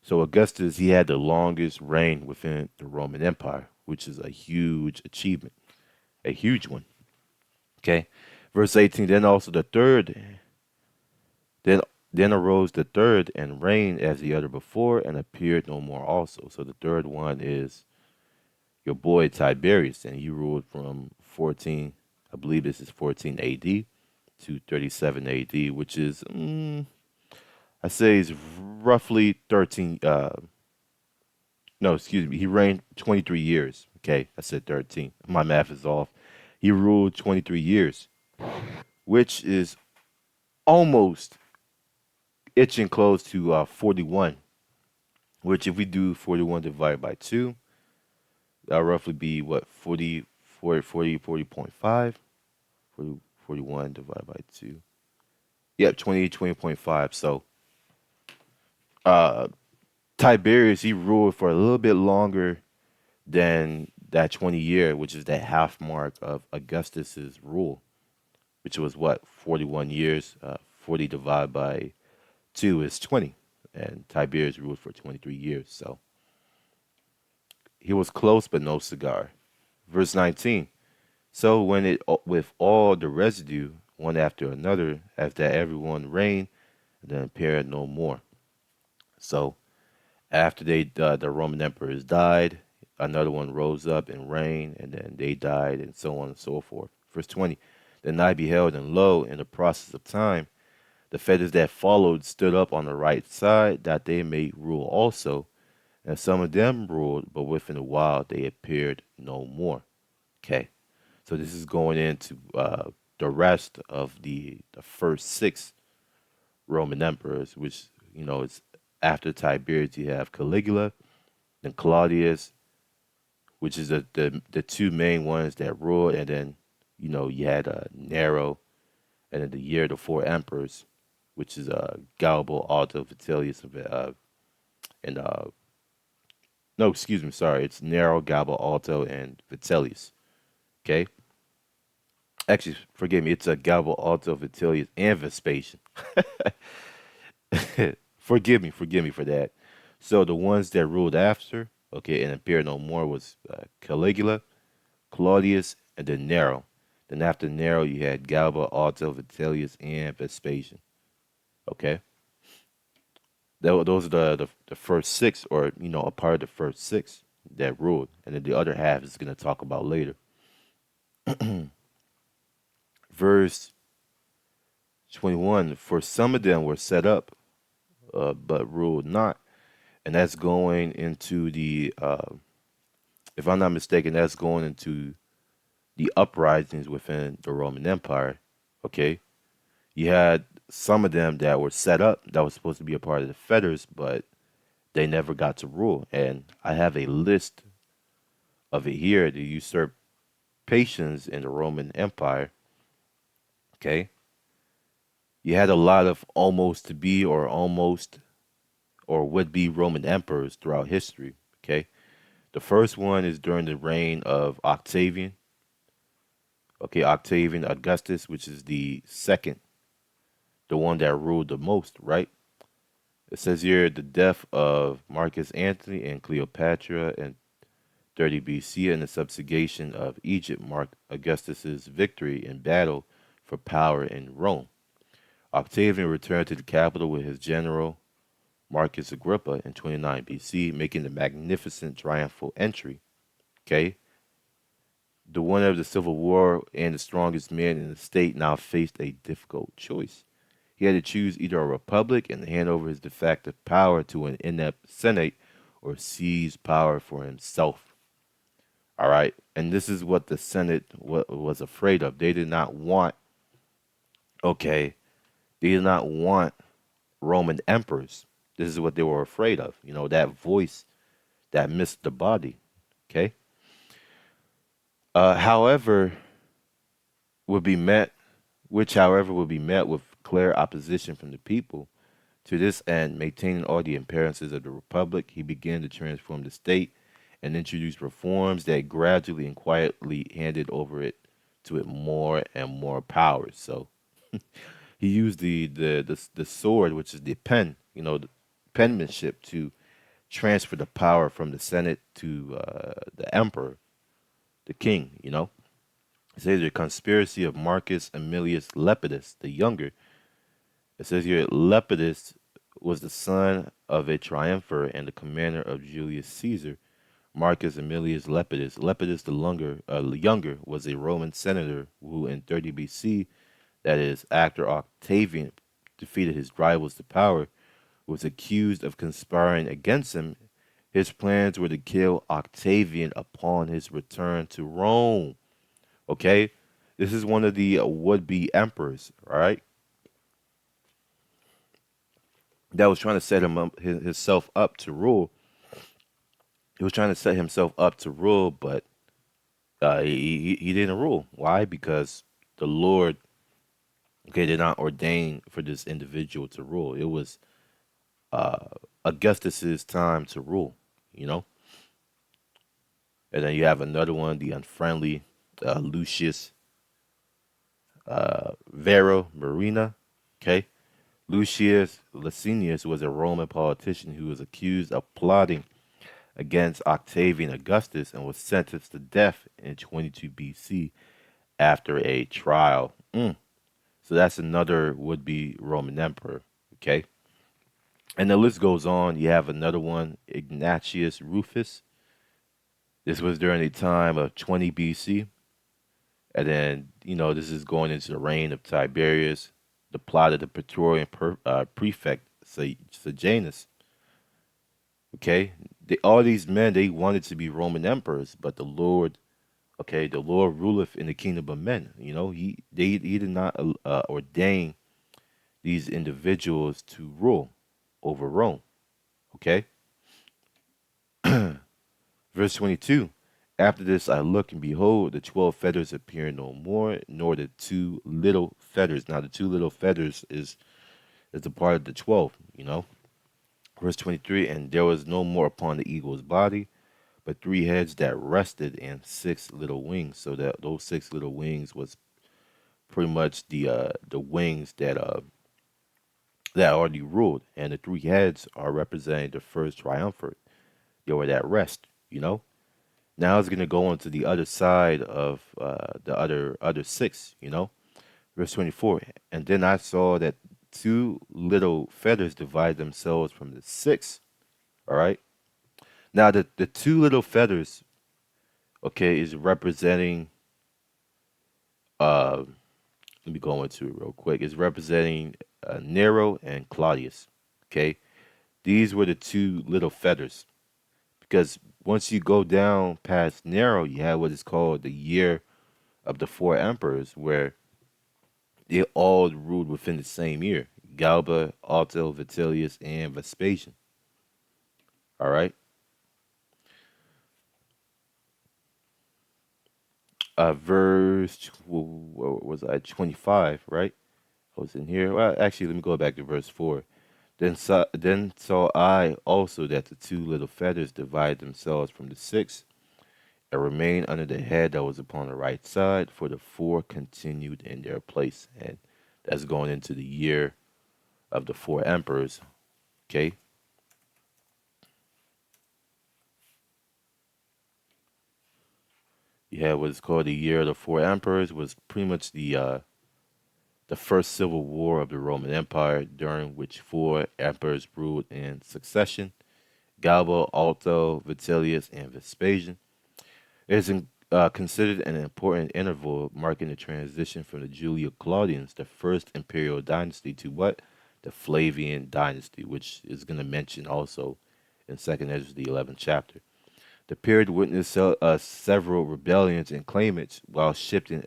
So Augustus, he had the longest reign within the Roman Empire, which is a huge achievement, a huge one. Okay. Verse 18, then also the third, then then arose the third and reigned as the other before and appeared no more also. So the third one is your boy Tiberius, and he ruled from 14, I believe this is 14 AD to 37 AD, which is, I say, is roughly 13. No, excuse me. He reigned 23 years. Okay, I said 13. My math is off. He ruled 23 years, which is almost itching close to 41. Which, if we do 41 divided by 2, that'll roughly be what, 40.5? 40, 41 divided by 2. Yep, 20.5. So, uh, Tiberius, he ruled for a little bit longer than that 20 year, which is that half mark of Augustus's rule, which was what, 41 years. 40 divided by 2 is 20. And Tiberius ruled for 23 years. So he was close, but no cigar. Verse 19. So when it, with all the residue, one after another, after everyone reigned, then appeared no more. So after the Roman emperors died, another one rose up and reigned, and then they died, and so on and so forth. Verse 20. Then I beheld, and lo, in the process of time, the feathers that followed stood up on the right side, that they may rule also. And some of them ruled, but within a while they appeared no more. Okay. So this is going into the rest of the first six Roman emperors, which, is after Tiberius. You have Caligula, then Claudius, which is the two main ones that ruled, and then you had Nero, and then the year of the four emperors, which is Galba, Otto, Vitellius, and no, excuse me, sorry, it's Nero, Galba, Otto, and Vitellius. Okay, actually, forgive me, it's Galba, Otto, Vitellius, and Vespasian. Forgive me for that. So the ones that ruled after, okay, and appeared no more was Caligula, Claudius, and then Nero. Then after Nero, you had Galba, Otto, Vitellius, and Vespasian. Okay, those are the first six, or a part of the first six that ruled, and then the other half is going to talk about later. Verse 21: For some of them were set up, but ruled not, and that's going into if I'm not mistaken, that's going into the uprisings within the Roman Empire. Okay, you had some of them that were set up that was supposed to be a part of the fetters, but they never got to rule. And I have a list of it here: the usurpations in the Roman Empire. Okay, you had a lot of almost to be or almost or would be Roman emperors throughout history. Okay, the first one is during the reign of Octavian. Okay, Octavian Augustus, which is the second, the one that ruled the most, right? It says here the death of Marcus Antony and Cleopatra in 30 BC and the subjugation of Egypt marked Augustus's victory in battle for power in Rome. Octavian returned to the capital with his general Marcus Agrippa in 29 BC, making the magnificent triumphal entry. Okay, the winner of the Civil War and the strongest man in the state now faced a difficult choice. He had to choose either a republic and hand over his de facto power to an inept Senate or seize power for himself. All right. And this is what the Senate was afraid of. They did not want, okay, they did not want Roman emperors. This is what they were afraid of. That voice that missed the body. Okay. However, would be met, which, however, would be met with clear opposition from the people. To this end, maintaining all the appearances of the republic, he began to transform the state and introduce reforms that gradually and quietly handed over to it more and more powers. So he used the sword, which is the pen, the penmanship, to transfer the power from the Senate to the emperor, the king. It says the conspiracy of Marcus Aemilius Lepidus the younger. It says here Lepidus was the son of a triumpher and the commander of Julius Caesar. Marcus Aemilius Lepidus. Lepidus the younger was a Roman senator who, in 30 BC, that is, actor Octavian, defeated his rivals to power, was accused of conspiring against him. His plans were to kill Octavian upon his return to Rome. Okay? This is one of the would be emperors, all right? That was trying to set him up, himself up to rule. He was trying to set himself up to rule, but he didn't rule. Why? Because the Lord, okay, did not ordain for this individual to rule. It was uh, Augustus's time to rule, you know? And then you have another one, the unfriendly Lucius Vero Marina. Okay. Lucius Licinius was a Roman politician who was accused of plotting against Octavian Augustus and was sentenced to death in 22 BC after a trial. So that's another would be Roman emperor. Okay. And the list goes on. You have another one, Ignatius Rufus. This was during the time of 20 BC. And then, this is going into the reign of Tiberius, the plot of the Praetorian prefect, Sejanus. Okay? All these men, they wanted to be Roman emperors, but the Lord ruleth in the kingdom of men. He did not ordain these individuals to rule over Rome. Okay? Verse 22. After this I look, and behold, the 12 feathers appear no more, nor the two little feathers. Now, the two little feathers is a part of the 12. Verse 23. And there was no more upon the eagle's body, but 3 heads that rested, and 6 little wings. So that those 6 little wings was pretty much the wings that already ruled, and the 3 heads are representing the first triumvirate. They were that rest. Now it's going to go on to the other side of the other 6. Verse 24. And then I saw that 2 little feathers divide themselves from the 6. All right. Now the 2 little feathers, okay, is representing. Uh, Let me go into it real quick. Is representing Nero and Claudius. Okay, these were the 2 little feathers. Because once you go down past Nero, you have what is called the year of the 4 emperors, where they all ruled within the same year: Galba, Otto, Vitellius, and Vespasian. All right. Verse, what was I? 25, right? I was in here. Well, actually, let me go back to verse 4. Then saw I also that the 2 little feathers divide themselves from the 6, and remained under the head that was upon the right side, for the 4 continued in their place. And that's going into the year of the 4 emperors. Okay. You have what's called the year of the 4 emperors, was pretty much the first civil war of the Roman Empire, during which 4 emperors ruled in succession: Galba, Otto, Vitellius, and Vespasian. It is considered an important interval marking the transition from the Julio-Claudians, the first imperial dynasty, to what? The Flavian dynasty, which is going to mention also in 2nd Esdras, the 11th chapter. The period witnessed several rebellions and claimants, while shifting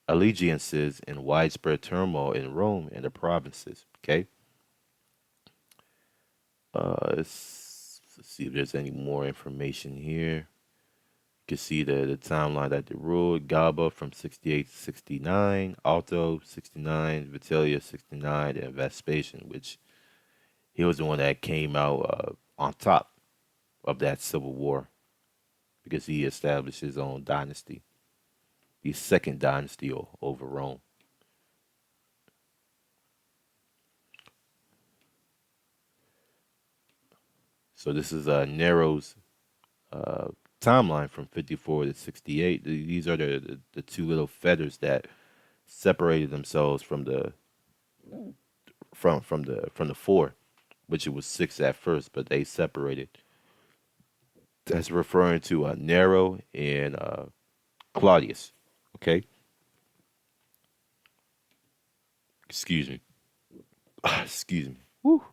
allegiances and widespread turmoil in Rome and the provinces. Okay? Let's see if there's any more information here. You can see the timeline that they ruled: Galba from 68 to 69, Alto 69, Vitellius 69, and Vespasian, which he was the one that came out on top of that civil war, because he established his own dynasty, the second dynasty over Rome. So this is Nero's uh, timeline from 54 to 68. These are the 2 little feathers that separated themselves from the 4, which it was 6 at first, but they separated. That's referring to Nero and Claudius. Okay. Excuse me. Excuse me. Woo.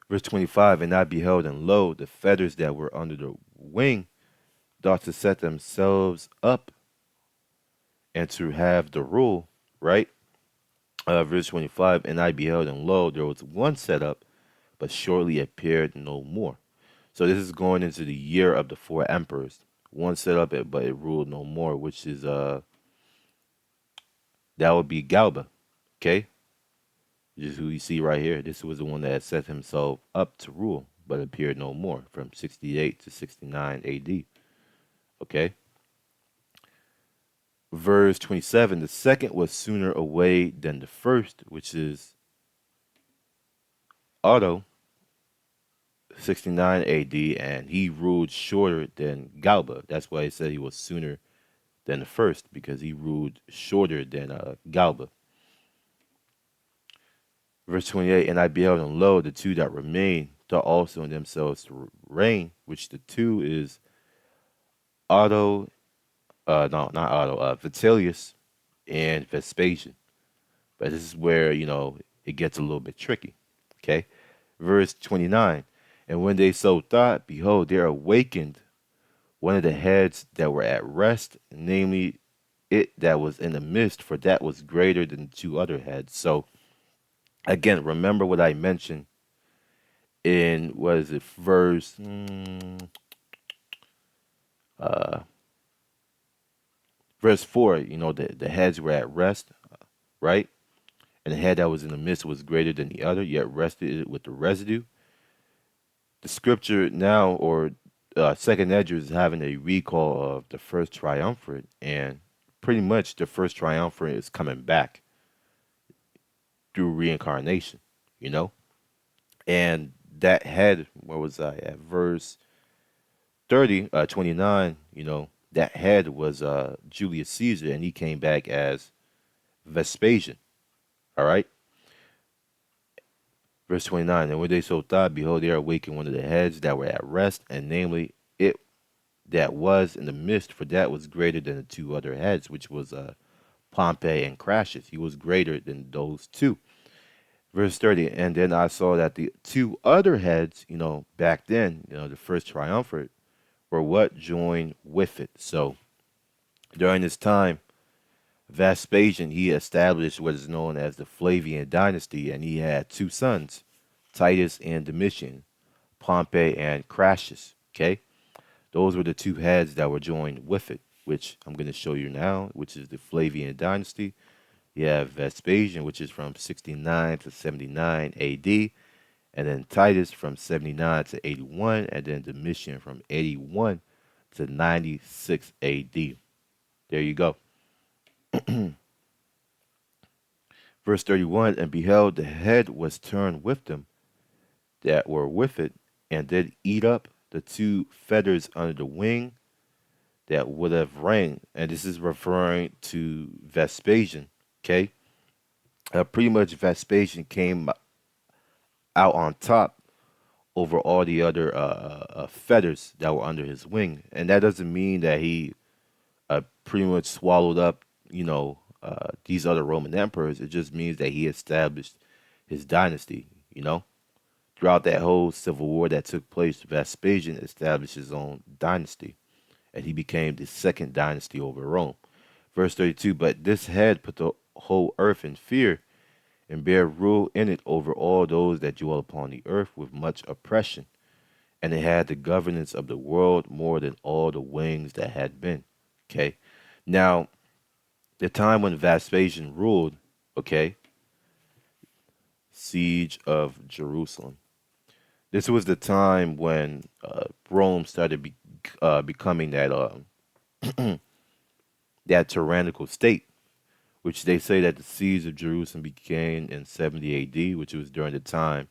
Verse 25, and I beheld, and lo, the feathers that were under the wing thought to set themselves up and to have the rule, right? Verse 25, and I beheld, and lo, there was one set up, but shortly appeared no more. So this is going into the year of the four emperors. One set up, but it ruled no more, which is that would be Galba. Okay, this is who you see right here. This was the one that had set himself up to rule, but appeared no more from 68 to 69 A.D. Okay. Verse 27, the second was sooner away than the first, which is Otto, 69 AD, and he ruled shorter than Galba. That's why he said he was sooner than the first, because he ruled shorter than Galba. Verse 28, and I beheld, and lo, the two that remain thought also in themselves to reign, which the two is Otto, no, not Otto, Vitellius and Vespasian. But this is where, it gets a little bit tricky. Okay? Verse 29, and when they so thought, behold, there awakened one of the heads that were at rest, namely it that was in the midst, for that was greater than the two other heads. So, again, remember what I mentioned in, what is it, uh, verse 4, the heads were at rest, right? And the head that was in the midst was greater than the other, yet rested with the residue. The scripture now, or second Esdras, is having a recall of the first triumvirate, and pretty much the first triumvirate is coming back through reincarnation, you know? And that head, where was I at? Verse 30, 29, that head was Julius Caesar, and he came back as Vespasian, all right? Verse 29, and when they so thought, behold, there awakened one of the heads that were at rest, and namely it that was in the midst, for that was greater than the two other heads, which was Pompey and Crassus. He was greater than those two. Verse 30, and then I saw that the two other heads, back then, the first triumvirate, were what joined with it. So during this time, Vespasian, he established what is known as the Flavian dynasty, and he had two sons, Titus and Domitian, Pompey and Crassus. Okay, those were the two heads that were joined with it, which I'm going to show you now, which is the Flavian dynasty. You have Vespasian, which is from 69 to 79 AD, and then Titus from 79 to 81, and then Domitian from 81 to 96 AD. There you go. Verse 31, and beheld, the head was turned with them that were with it, and did eat up the two feathers under the wing that would have reigned. And this is referring to Vespasian, okay? Pretty much Vespasian came out on top over all the other feathers that were under his wing. And that doesn't mean that he pretty much swallowed up, these other Roman emperors. It just means that he established his dynasty. Throughout that whole civil war that took place, Vespasian established his own dynasty, and he became the second dynasty over Rome. Verse 32, but this head put the whole earth in fear, and bear rule in it over all those that dwell upon the earth with much oppression. And it had the governance of the world more than all the wings that had been. Okay. Now, the time when Vespasian ruled, okay, siege of Jerusalem. This was the time when Rome started becoming that tyrannical state, which they say that the siege of Jerusalem began in 70 A.D., which was during the time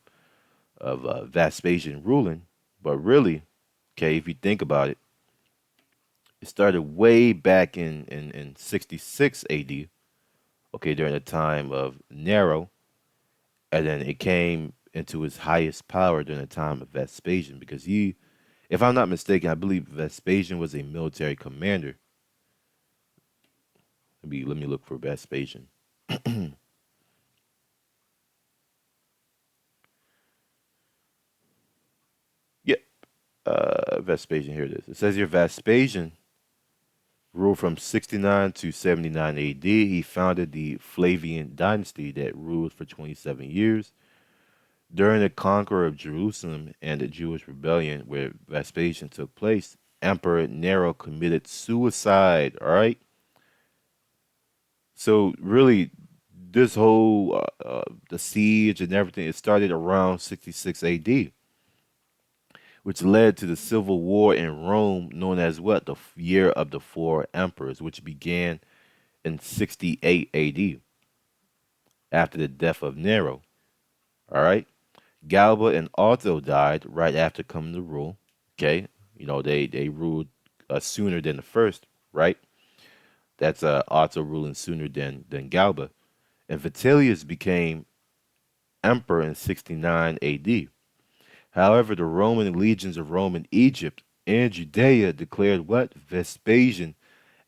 of Vespasian ruling. But really, okay, if you think about it, it started way back in 66 AD, okay, during the time of Nero, and then it came into its highest power during the time of Vespasian, because he, if I'm not mistaken, I believe Vespasian was a military commander. Let me look for Vespasian. Vespasian. Here it is. It says here Vespasian ruled from 69 to 79 AD. He founded the Flavian dynasty that ruled for 27 years. During the conquer of Jerusalem and the Jewish rebellion where Vespasian took place, Emperor Nero committed suicide. All right. So really, this whole the siege and everything, it started around 66 AD, which led to the civil war in Rome, known as what? The Year of the Four Emperors, which began in 68 AD after the death of Nero. All right. Galba and Otho died right after coming to rule. Okay. They ruled sooner than the first, right? That's Otto ruling sooner than Galba. And Vitellius became emperor in 69 AD. However, the Roman legions of Rome and Egypt and Judea declared what? Vespasian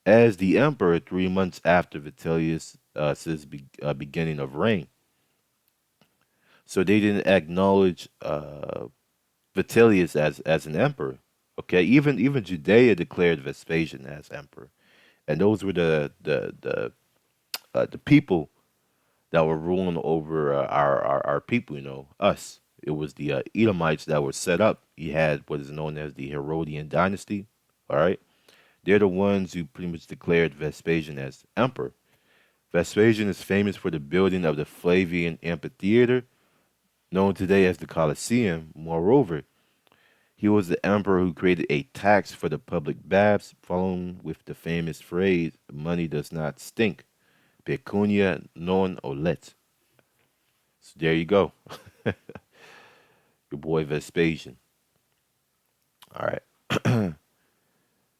as the emperor 3 months after Vitellius' beginning of reign. So they didn't acknowledge Vitellius as an emperor. Okay, even Judea declared Vespasian as emperor, and those were the people that were ruling over our people. Us. It was the Edomites that were set up. You had what is known as the Herodian dynasty. All right, they're the ones who pretty much declared Vespasian as emperor. Vespasian is famous for the building of the Flavian amphitheater, known today as the Colosseum. Moreover, he was the emperor who created a tax for the public baths, following with the famous phrase, money does not stink. Pecunia non olet. So there you go. Your boy Vespasian. All right.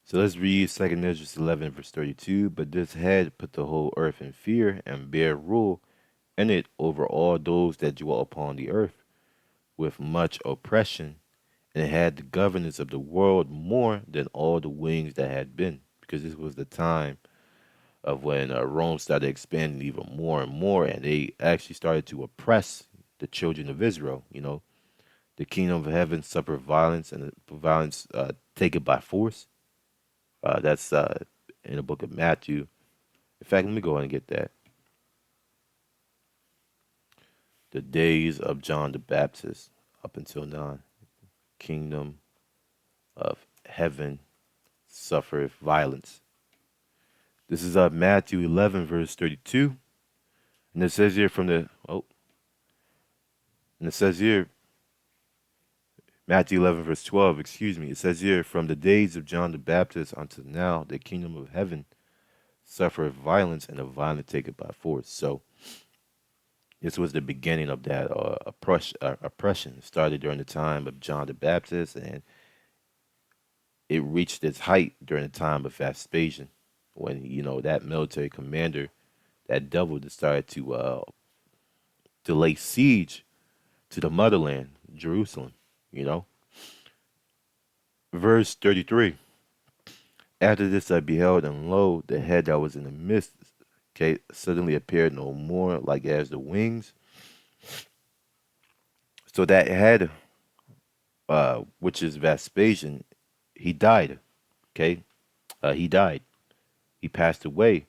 So let's read 2nd Esdras 11, verse 32. But this had put the whole earth in fear and bare rule in it over all those that dwell upon the earth, with much oppression, and it had the governance of the world more than all the wings that had been, because this was the time of when Rome started expanding even more and more, and they actually started to oppress the children of Israel. The kingdom of heaven suffered violence, and the violence take it by force. That's in the book of Matthew. In fact, let me go ahead and get that. The days of John the Baptist up until now, kingdom of heaven suffereth violence. This is Matthew 11, verse 32. And it says here and it says here, Matthew 11, verse 12, excuse me. It says here, from the days of John the Baptist until now, the kingdom of heaven suffereth violence, and the violent take it by force. So this was the beginning of that oppression. It started during the time of John the Baptist, and it reached its height during the time of Vespasian, when that military commander, that devil, decided to lay siege to the motherland, Jerusalem. Verse 33. After this I beheld, and lo, the head that was in the midst, okay, suddenly appeared no more, like as the wings. So that head, which is Vespasian, he died. Okay, he died. He passed away,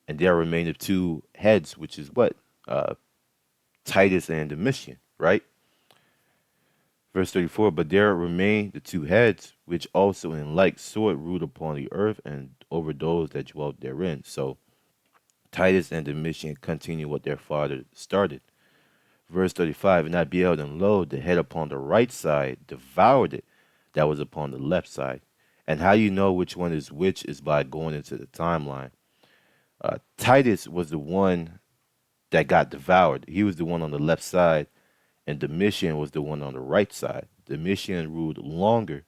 and there remained of two heads, which is what? Titus and Domitian, right? Verse 34, but there remained the two heads, which also in like sort ruled upon the earth and over those that dwelt therein. So Titus and Domitian continued what their father started. Verse 35, and I beheld, and lo, the head upon the right side devoured it that was upon the left side. And how you know which one is which is by going into the timeline. Titus was the one that got devoured. He was the one on the left side, and Domitian was the one on the right side. Domitian ruled longer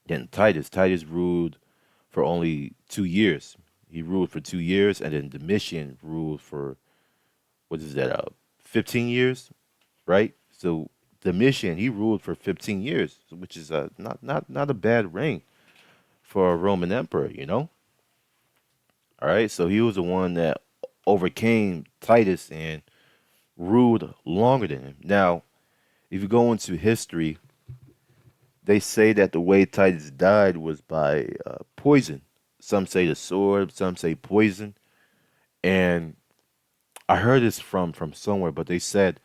than Titus. Titus ruled for only 2 years. He ruled for 2 years, and then Domitian ruled for, 15 years, right? So Domitian, he ruled for 15 years, which is not a bad reign for a Roman emperor. All right, so he was the one that overcame Titus and ruled longer than him. Now, if you go into history, They say that the way Titus died was by poison. Some say the sword, some say poison. And I heard this from somewhere, but they said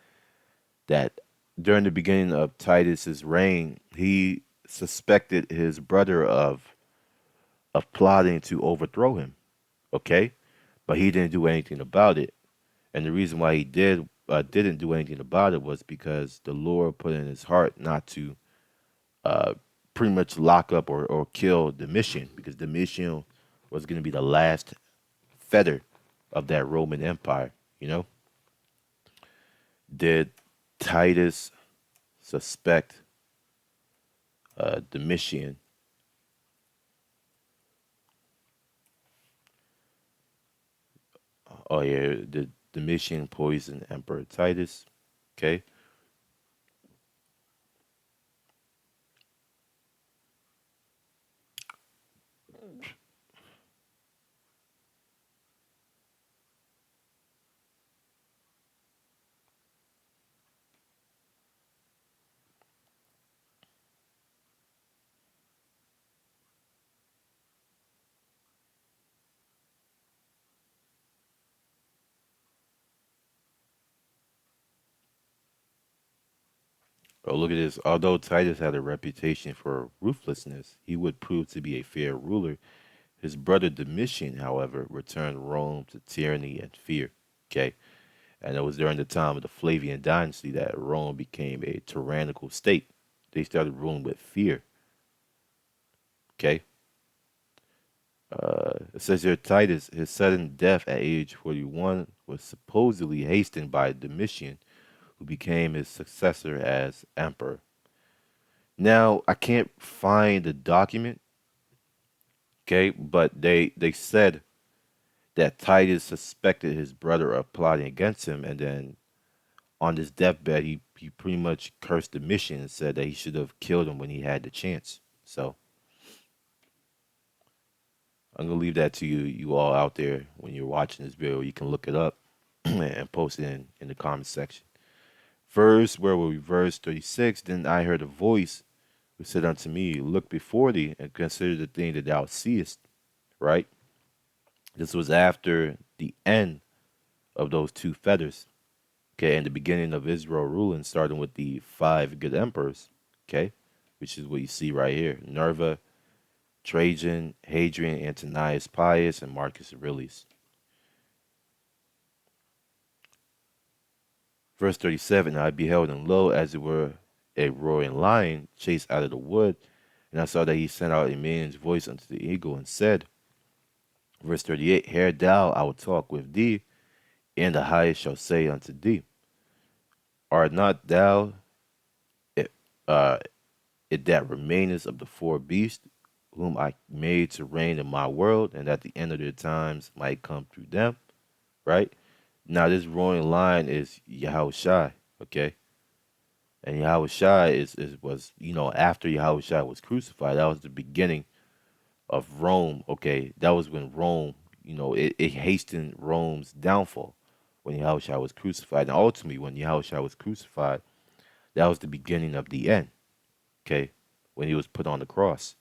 that during the beginning of Titus's reign, he suspected his brother of plotting to overthrow him. Okay, but he didn't do anything about it. And the reason why he didn't do anything about it was because the Lord put in his heart not to uh, pretty much lock up or kill Domitian, because Domitian was going to be the last feather of that Roman Empire. You know, did Titus suspect Domitian? Oh yeah, the Domitian poisoned Emperor Titus. Okay. Oh, look at this. Although Titus had a reputation for ruthlessness, he would prove to be a fair ruler. His brother Domitian, however, returned Rome to tyranny and fear. Okay. And it was during the time of the Flavian dynasty that Rome became a tyrannical state. They started ruling with fear. Okay. It says here Titus, his sudden death at age 41 was supposedly hastened by Domitian, who became his successor as emperor. Now, I can't find the document, okay, but they said that Titus suspected his brother of plotting against him, and then on his deathbed, he pretty much cursed Domitian and said that he should have killed him when he had the chance. So I'm gonna leave that to you all out there when you're watching this video. You can look it up and post it in the comment section. Verse, where were we? Verse 36. Then I heard a voice who said unto me, look before thee and consider the thing that thou seest. Right? This was after the end of those two feathers. Okay, and the beginning of Israel ruling, starting with the five good emperors. Okay, which is what you see right here: Nerva, Trajan, Hadrian, Antonius Pius, and Marcus Aurelius. Verse 37, I beheld, and lo, as it were a roaring lion chased out of the wood, and I saw that he sent out a man's voice unto the eagle, and said, verse 38, Hear thou, I will talk with thee, and the highest shall say unto thee, Art not thou it, uh, it that remainest of the four beasts, whom I made to reign in my world, and at the end of their times might come through them? Right? Now, this roaring lion is Yahushai, okay? And Yahushua was, after Yahushua was crucified, that was the beginning of Rome. Okay, that was when Rome, it hastened Rome's downfall when Yahushua was crucified, and ultimately when Yahushua was crucified, that was the beginning of the end. Okay, when he was put on the cross.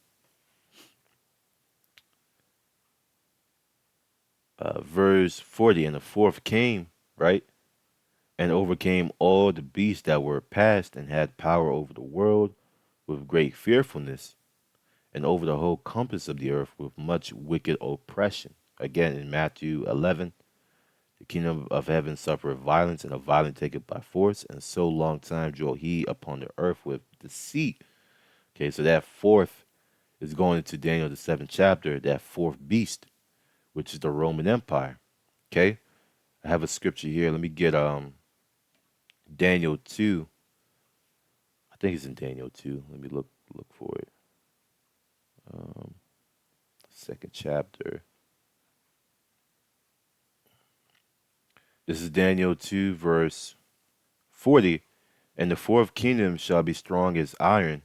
Verse 40, and the fourth came, right, and overcame all the beasts that were past, and had power over the world with great fearfulness, and over the whole compass of the earth with much wicked oppression. Again, in Matthew 11, the kingdom of heaven suffereth violence, and a violent take it by force, and so long time dwell he upon the earth with deceit. Okay, so that fourth is going into Daniel, the seventh chapter, that fourth beast, which is the Roman Empire. Okay, I have a scripture here. Let me get Daniel 2. I think it's in Daniel 2. Let me look for it. Um, Second chapter. This is Daniel 2, verse 40. And the fourth kingdom shall be strong as iron,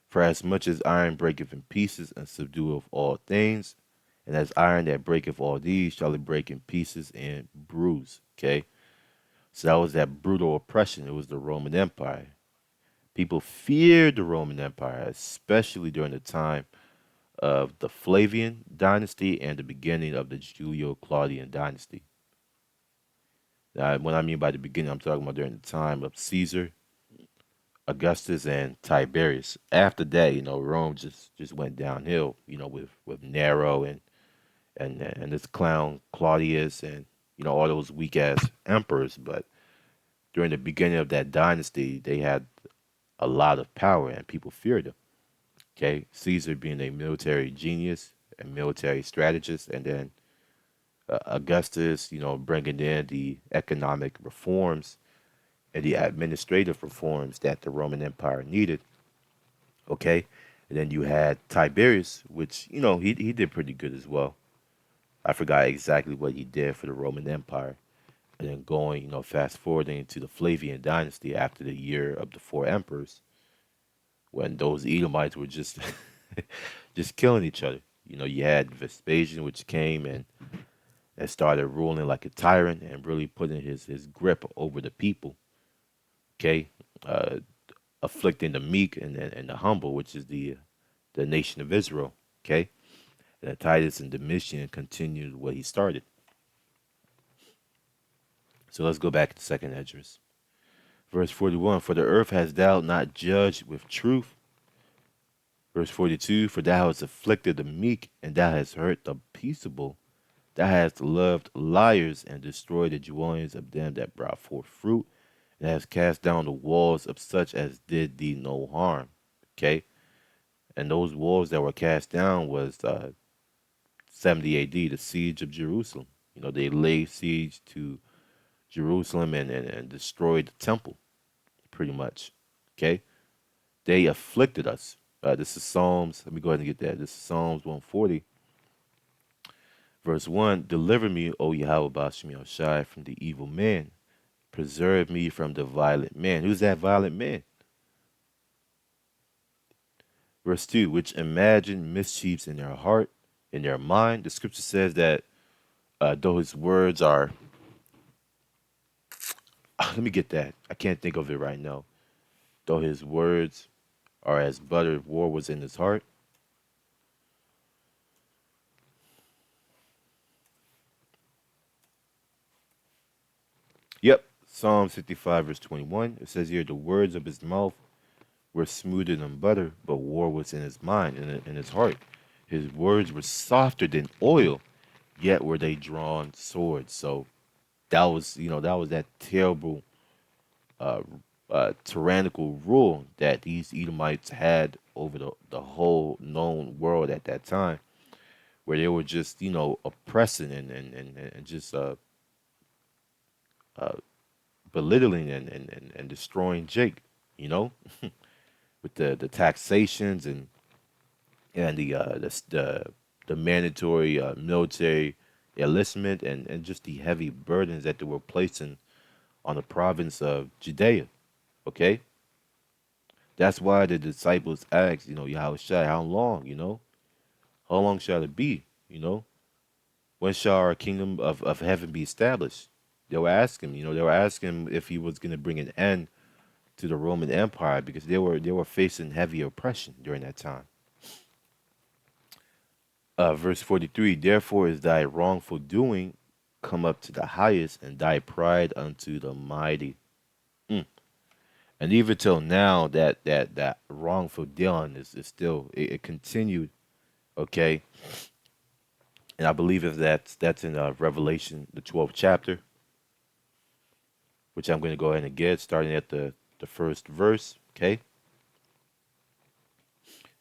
for as much as iron breaketh in pieces and subdueth all things, and as iron that breaketh all these shall it break in pieces and bruise. Okay? So that was that brutal oppression. It was the Roman Empire. People feared the Roman Empire, especially during the time of the Flavian dynasty and the beginning of the Julio-Claudian dynasty. Now, what I mean by the beginning, I'm talking about during the time of Caesar, Augustus, and Tiberius. After that, Rome just went downhill. With Nero and this clown Claudius and all those weak ass emperors. But during the beginning of that dynasty, they had a lot of power and people feared them. Okay, Caesar being a military genius, a military strategist, and then Augustus, bringing in the economic reforms and the administrative reforms that the Roman Empire needed. Okay, and then you had Tiberius, which he did pretty good as well. I forgot exactly what he did for the Roman Empire, and then going, fast forwarding to the Flavian dynasty after the year of the four emperors, when those Edomites were just just killing each other. You had Vespasian, which came and started ruling like a tyrant and really putting his grip over the people. Okay, uh, afflicting the meek and the humble, which is the nation of Israel. Okay, and Titus and Domitian continued what he started. So let's go back to Second Esdras, verse 41. For the earth has thou not judged with truth. Verse 42. For thou hast afflicted the meek, and thou hast hurt the peaceable. Thou hast loved liars and destroyed the dwellings of them that brought forth fruit, and hast cast down the walls of such as did thee no harm. Okay, and those walls that were cast down was 70 A.D. the siege of Jerusalem. They laid siege to Jerusalem and destroyed the temple, pretty much. Okay, they afflicted us. This is Psalms. Let me go ahead and get that. This is Psalms 140. Verse 1, deliver me, O Yahweh Bashem Yahushai, from the evil man. Preserve me from the violent man. Who's that violent man? Verse 2, which imagine mischiefs in their heart, in their mind. The scripture says that though his words are, let me get that. I can't think of it right now. Though his words are as butter, war was in his heart. Yep, Psalm 55, verse 21. It says here, the words of his mouth were smoother than butter, but war was in his mind and in his heart. His words were softer than oil, yet were they drawn swords. So that was that terrible, uh, tyrannical rule that these Edomites had over the whole known world at that time, where they were just oppressing and just uh, belittling and destroying Jake, you know, with the taxations and the mandatory military enlistment and just the heavy burdens that they were placing on the province of Judea. Okay, that's why the disciples asked, Yahushua, how long, how long shall it be, when shall our kingdom of heaven be established? They were asking if he was going to bring an end to the Roman Empire because they were facing heavy oppression during that time. Verse 43, therefore is thy wrongful doing come up to the highest, and thy pride unto the mighty. Mm. And even till now, that wrongful dealing is still it continued. Okay, and I believe if that's in Revelation, the 12th chapter, which I'm going to go ahead and get, starting at the first verse. Okay, it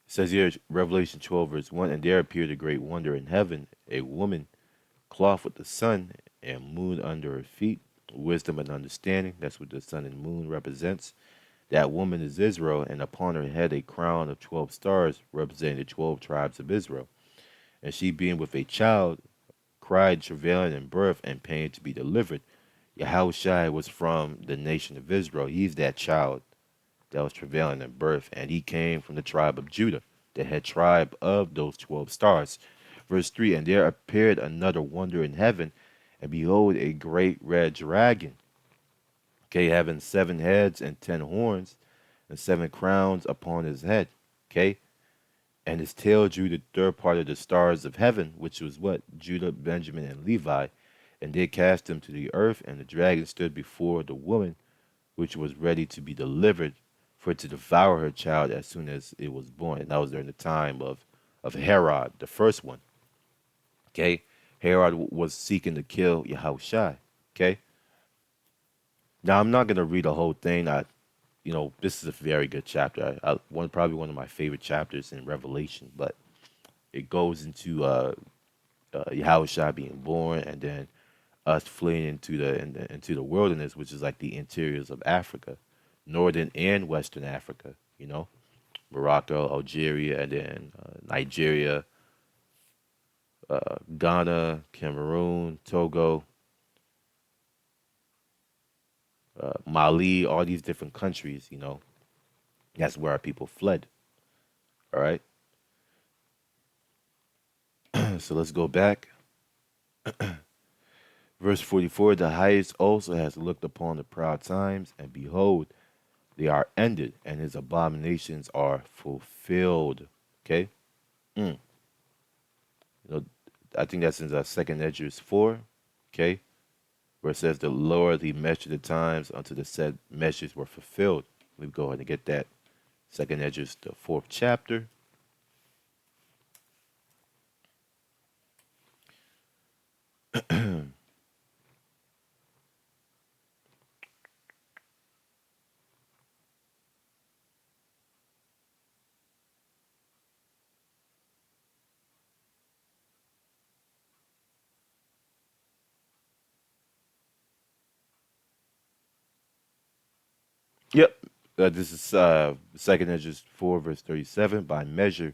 says here, Revelation 12, verse 1, and there appeared a great wonder in heaven, a woman cloth with the sun and moon under her feet, wisdom and understanding. That's what the sun and moon represents. That woman is Israel, and upon her head a crown of 12 stars, representing the 12 tribes of Israel. And she, being with a child, cried, travailing in birth, and pain to be delivered. Yahushua was from the nation of Israel. He's that child that was travailing in birth, and he came from the tribe of Judah, the head tribe of those 12 stars. Verse 3, and there appeared another wonder in heaven, and behold, a great red dragon, okay, having 7 heads and 10 horns, and 7 crowns upon his head. Okay, and his tail drew the third part of the stars of heaven, which was what? Judah, Benjamin, and Levi. And they cast him to the earth, and the dragon stood before the woman, which was ready to be delivered, for to devour her child as soon as it was born. And that was during the time of Herod, the first one. Okay, Herod was seeking to kill Yahushua. Okay, now I'm not gonna read the whole thing. This is a very good chapter. Probably one of my favorite chapters in Revelation. But it goes into Yahushua being born, and then us fleeing into the wilderness, which is like the interiors of Africa, northern and western Africa. Morocco, Algeria, and then Nigeria, Ghana, Cameroon, Togo, Mali, all these different countries. That's where our people fled. All right. So let's go back. Verse 44, the highest also has looked upon the proud times, and behold, they are ended, and his abominations are fulfilled. Okay? Mm. You know, I think that's in Second Esdras 4, okay? Where it says, the Lord, he measured the times until the said measures were fulfilled. Let me go ahead and get that. Second Esdras, the 4th chapter. Yep. This is Second Esdras 4, verse 37. By measure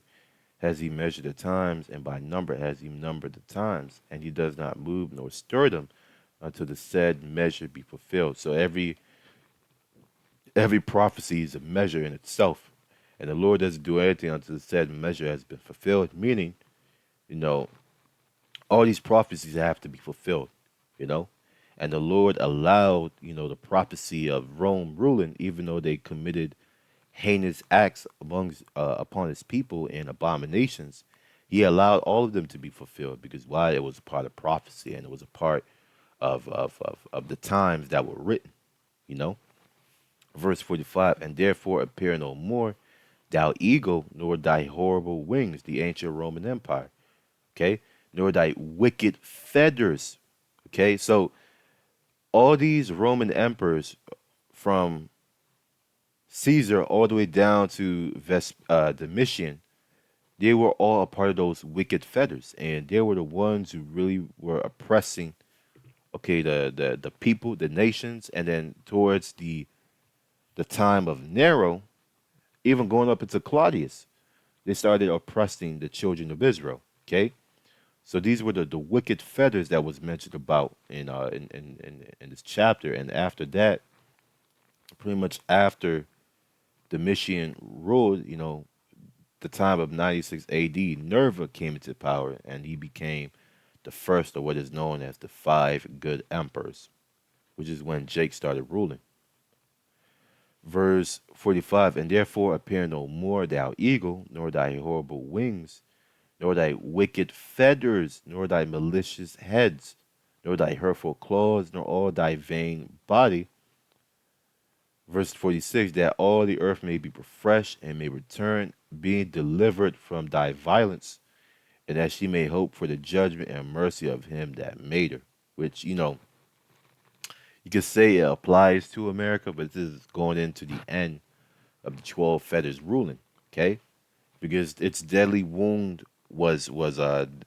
has he measured the times, and by number has he numbered the times, and he does not move nor stir them until the said measure be fulfilled. So every prophecy is a measure in itself, and the Lord doesn't do anything until the said measure has been fulfilled. Meaning, you know, all these prophecies have to be fulfilled. You know, and the Lord allowed the prophecy of Rome ruling, even though they committed heinous acts upon his people and abominations. He allowed all of them to be fulfilled because why? It was a part of prophecy, and it was a part of the times that were written. You know, verse 45, and therefore appear no more, thou eagle, nor thy horrible wings, the ancient Roman Empire, okay, nor thy wicked feathers, okay. So all these Roman emperors, from Caesar all the way down to Domitian, they were all a part of those wicked feathers, and they were the ones who really were oppressing, okay, the people, the nations, and then towards the time of Nero, even going up into Claudius, they started oppressing the children of Israel. Okay, so these were the wicked feathers that was mentioned about in this chapter, and after that, pretty much after Domitian ruled, the time of 96 A.D., Nerva came into power, and he became the first of what is known as the five good emperors, which is when Jake started ruling. Verse 45, and therefore appear no more thou eagle, nor thy horrible wings, nor thy wicked feathers, nor thy malicious heads, nor thy hurtful claws, nor all thy vain body. Verse 46, that all the earth may be refreshed and may return, being delivered from thy violence, and that she may hope for the judgment and mercy of him that made her. Which, you could say it applies to America, but this is going into the end of the 12 feathers ruling, okay? Because its deadly wound was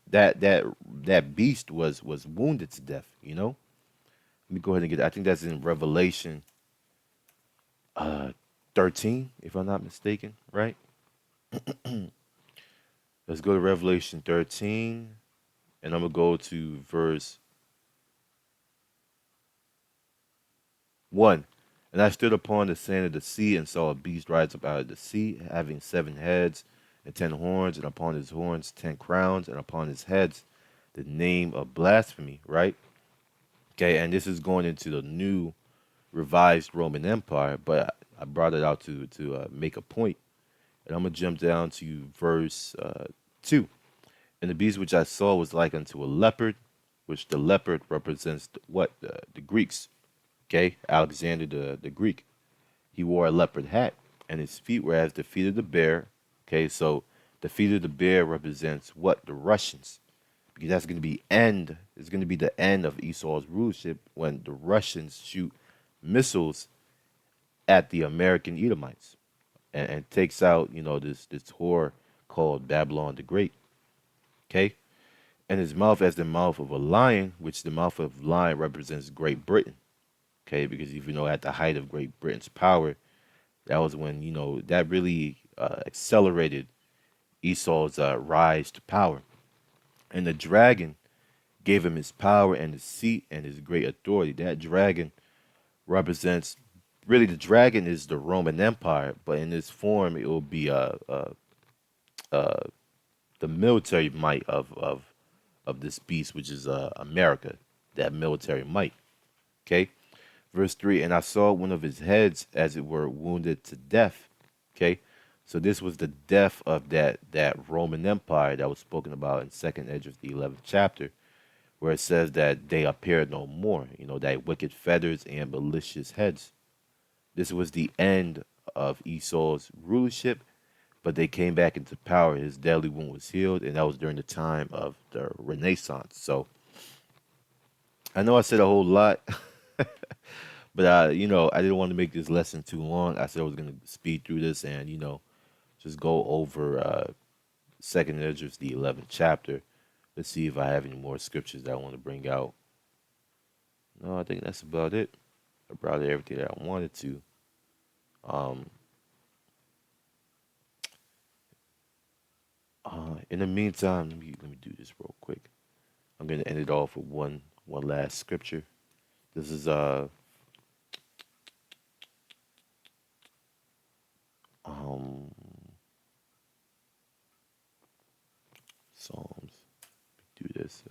that beast was wounded to death, Let me go ahead and get I think that's in Revelation uh 13, if I'm not mistaken, right? Let's go to Revelation 13, and I'm gonna go to verse 1. And I stood upon the sand of the sea and saw a beast rise up out of the sea, having 7 heads and 10 horns, and upon his horns 10 crowns, and upon his heads the name of blasphemy, right? Okay, and this is going into the new revised Roman Empire, but I brought it out to make a point, and I'm gonna jump down to verse 2. And the beast which I saw was like unto a leopard, which the leopard represents what the Greeks. Okay, Alexander the Greek. He wore a leopard hat, and his feet were as the feet of the bear. Okay, so the feet of the bear represents what? The Russians. Because that's going to be end. It's going to be the end of Esau's rulership when the Russians shoot missiles at the American Edomites and takes out, this whore called Babylon the Great. Okay, and his mouth as the mouth of a lion, which the mouth of lion represents Great Britain. Okay, because if you know at the height of Great Britain's power, that was when that really accelerated Esau's rise to power. And the dragon gave him his power and his seat and his great authority. That dragon represents really the dragon is the Roman Empire, but in this form it will be uh, the military might of this beast, which is America. That military might. Okay, verse 3, and I saw one of his heads as it were wounded to death. Okay, so this was the death of that Roman Empire that was spoken about in second edge of the 11th chapter, where it says that they appeared no more. That wicked feathers and malicious heads. This was the end of Esau's rulership, but they came back into power. His deadly wound was healed, and that was during the time of the Renaissance. So I know I said a whole lot, but I didn't want to make this lesson too long. I said I was going to speed through this and just go over Second Esdras, the 11th chapter. Let's see if I have any more scriptures that I want to bring out. No, I think that's about it. I brought everything that I wanted to. Um, in the meantime, let me do this real quick. I'm gonna end it off with one last scripture. This is um Psalms. Do this.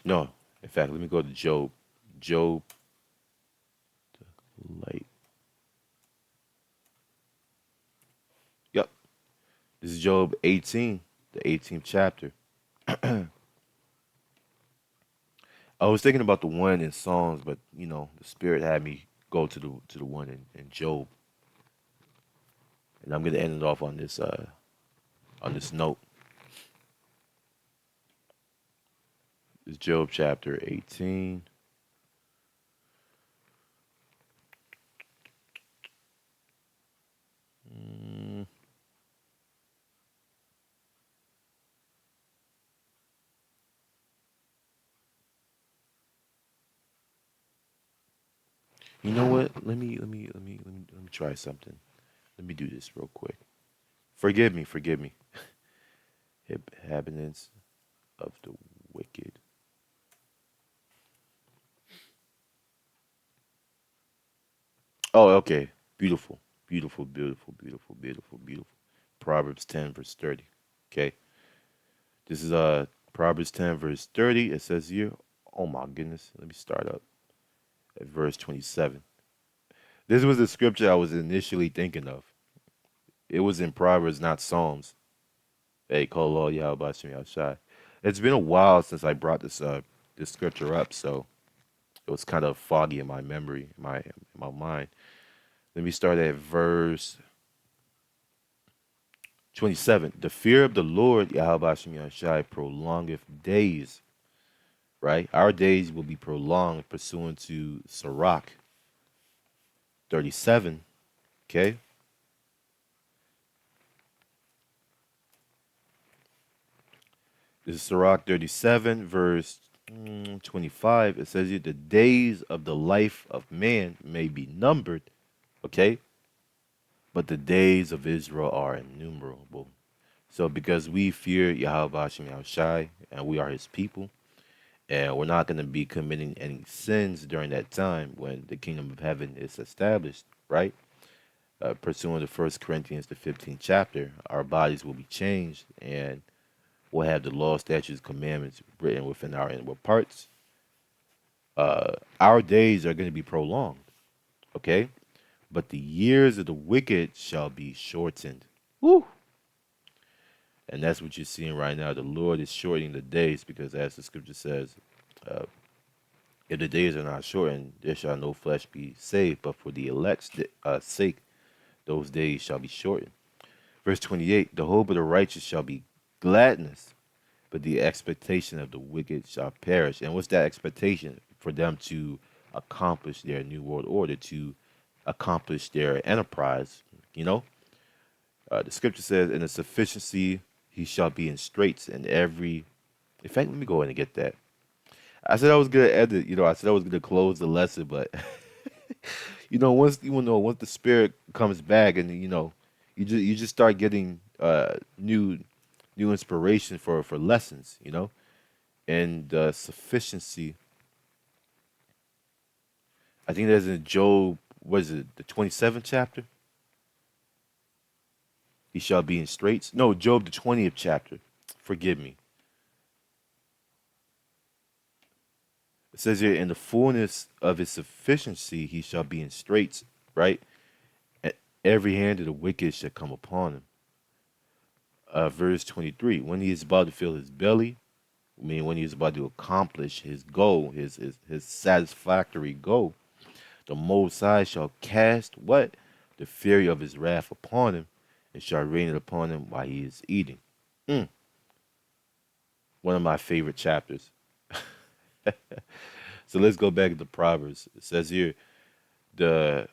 No, in fact, let me go to Job. Job, light. Yep, this is Job 18, the 18th chapter. I was thinking about the one in Psalms, but the Spirit had me go to the one in Job, and I'm gonna end it off on this note. It's Job chapter 18. Mm, you know what? Let me try something. Let me do this real quick. Forgive me, forgive me. Inhabitants of the wicked. Oh, okay. Beautiful, beautiful, beautiful, beautiful, beautiful, beautiful. Proverbs 10 verse 30. Okay. This is Proverbs 10 verse 30. It says here, oh my goodness. Let me start up at verse 27. This was the scripture I was initially thinking of. It was in Proverbs, not Psalms. Hey, Kolo, Yahweh Shem Shai. It's been a while since I brought this scripture up, so it was kind of foggy in my memory, in my mind. Let me start at verse 27. The fear of the Lord, Yahweh Shem Shai, prolongeth days. Right? Our days will be prolonged pursuant to Sirach 37. Okay? This is Sirach 37, verse 25. It says here, the days of the life of man may be numbered, okay? But the days of Israel are innumerable. So because we fear Yahweh Hashem Yahushai, and we are his people, and we're not going to be committing any sins during that time when the kingdom of heaven is established, right? Pursuant to First Corinthians, the 15th chapter, our bodies will be changed and we'll have the law, statutes, commandments written within our inward parts. Our days are going to be prolonged, okay? But the years of the wicked shall be shortened. Woo! And that's what you're seeing right now. The Lord is shortening the days because, as the scripture says, uh, if the days are not shortened, there shall no flesh be saved. But for the elect's sake, those days shall be shortened. Verse 28, the hope of the righteous shall be gladness, but the expectation of the wicked shall perish. And what's that expectation? For them to accomplish their new world order, to accomplish their enterprise. You know, the scripture says, in the sufficiency he shall be in straits, and every. In fact, let me go ahead and get that. I said I was gonna edit. I said I was gonna close the lesson, but once the spirit comes back, and you just start getting new inspiration for lessons. And sufficiency. I think that's in Job. What is it? The 27th chapter. He shall be in straits. No, Job the 20th chapter. Forgive me. It says here, in the fullness of his sufficiency, he shall be in straits, right? And every hand of the wicked shall come upon him. Verse 23, when he is about to fill his belly, I mean, when he is about to accomplish his goal, his satisfactory goal, the Most High shall cast what? The fury of his wrath upon him, and shall rain it upon him while he is eating. Mm, one of my favorite chapters. So let's go back to Proverbs. It says here, the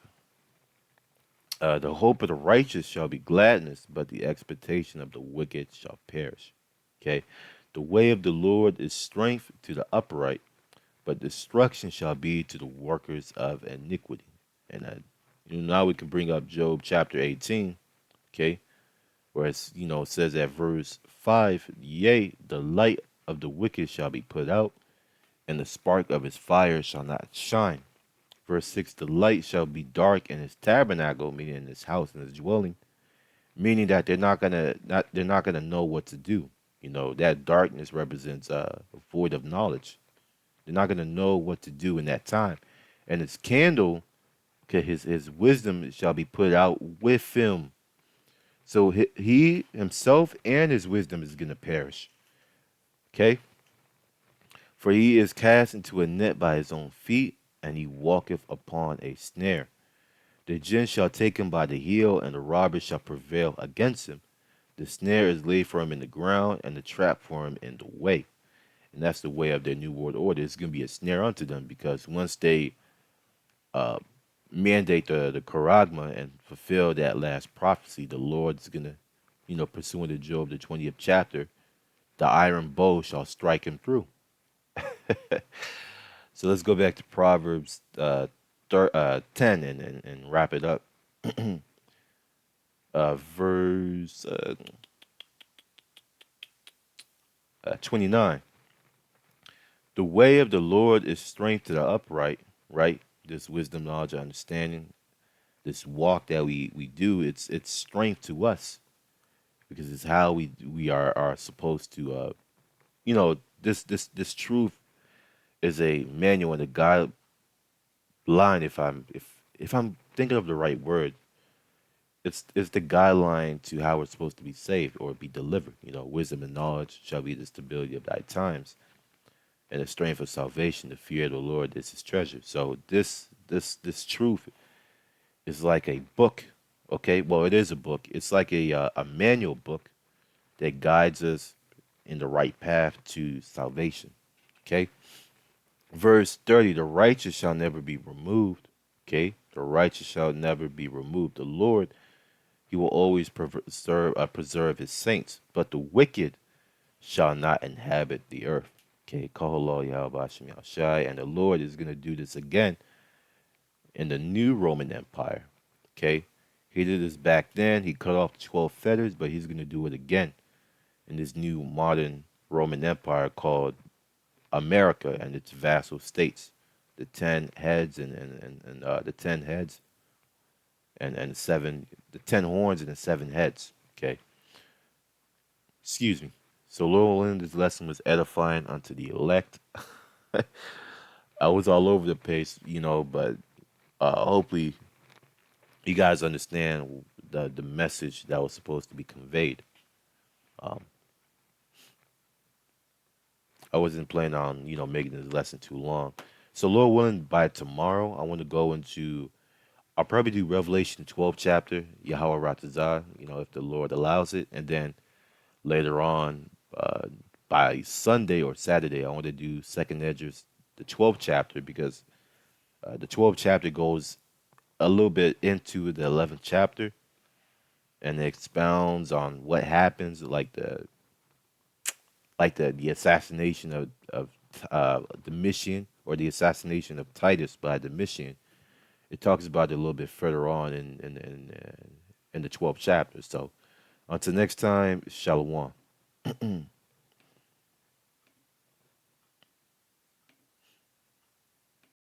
the hope of the righteous shall be gladness, but the expectation of the wicked shall perish. Okay, the way of the Lord is strength to the upright, but destruction shall be to the workers of iniquity. And now we can bring up Job chapter 18. Okay, where it says at verse 5, yea, the light of the wicked shall be put out, and the spark of his fire shall not shine. Verse 6, the light shall be dark in his tabernacle, meaning in his house and his dwelling, meaning that they're not gonna know what to do. That darkness represents a void of knowledge. They're not gonna know what to do in that time. And his candle, okay, his wisdom shall be put out with him. So he himself and his wisdom is gonna perish. Okay? For he is cast into a net by his own feet, and he walketh upon a snare. The gin shall take him by the heel, and the robber shall prevail against him. The snare is laid for him in the ground, and the trap for him in the way. And that's the way of their new world order. It's going to be a snare unto them, because once they uh, mandate the charagma and fulfill that last prophecy, the Lord's going to, pursuant to Job, the 20th chapter, the iron bow shall strike him through. So let's go back to Proverbs 10 and wrap it up. Verse 29. The way of the Lord is strength to the upright, right? This wisdom, knowledge, and understanding, this walk that we do, it's strength to us because it's how we are supposed to this truth is a manual and a guideline, if I'm thinking of the right word. It's the guideline to how we're supposed to be saved or be delivered. Wisdom and knowledge shall be the stability of thy times, and the strength of salvation. The fear of the Lord is his treasure. So this truth is like a book. Okay, well, it is a book. It's like a manual book that guides us in the right path to salvation. Okay, verse 30: the righteous shall never be removed. Okay, the righteous shall never be removed. The Lord, he will always preserve his saints, but the wicked shall not inhabit the earth. Okay, Kahala Yahweh Shem Yahushai, and the Lord is going to do this again in the new Roman Empire. Okay, he did this back then. He cut off 12 fetters, but he's going to do it again in this new modern Roman Empire called America and its vassal states, the 10 heads and the 10 heads and seven, the 10 horns and the 7 heads. Okay, excuse me. So Lord, this lesson was edifying unto the elect. I was all over the place, but hopefully you guys understand the message that was supposed to be conveyed. Um, I wasn't planning on making this lesson too long. So Lord willing, by tomorrow I want to go into. I'll probably do Revelation 12 chapter Yahweh Ratazah, if the Lord allows it, and then later on, by Sunday or Saturday, I want to do Second Edges, the 12th chapter, because the 12th chapter goes a little bit into the 11th chapter and it expounds on what happens, like the assassination of Domitian, or the assassination of Titus by Domitian. It talks about it a little bit further on in the 12th chapter. So until next time, Shalom.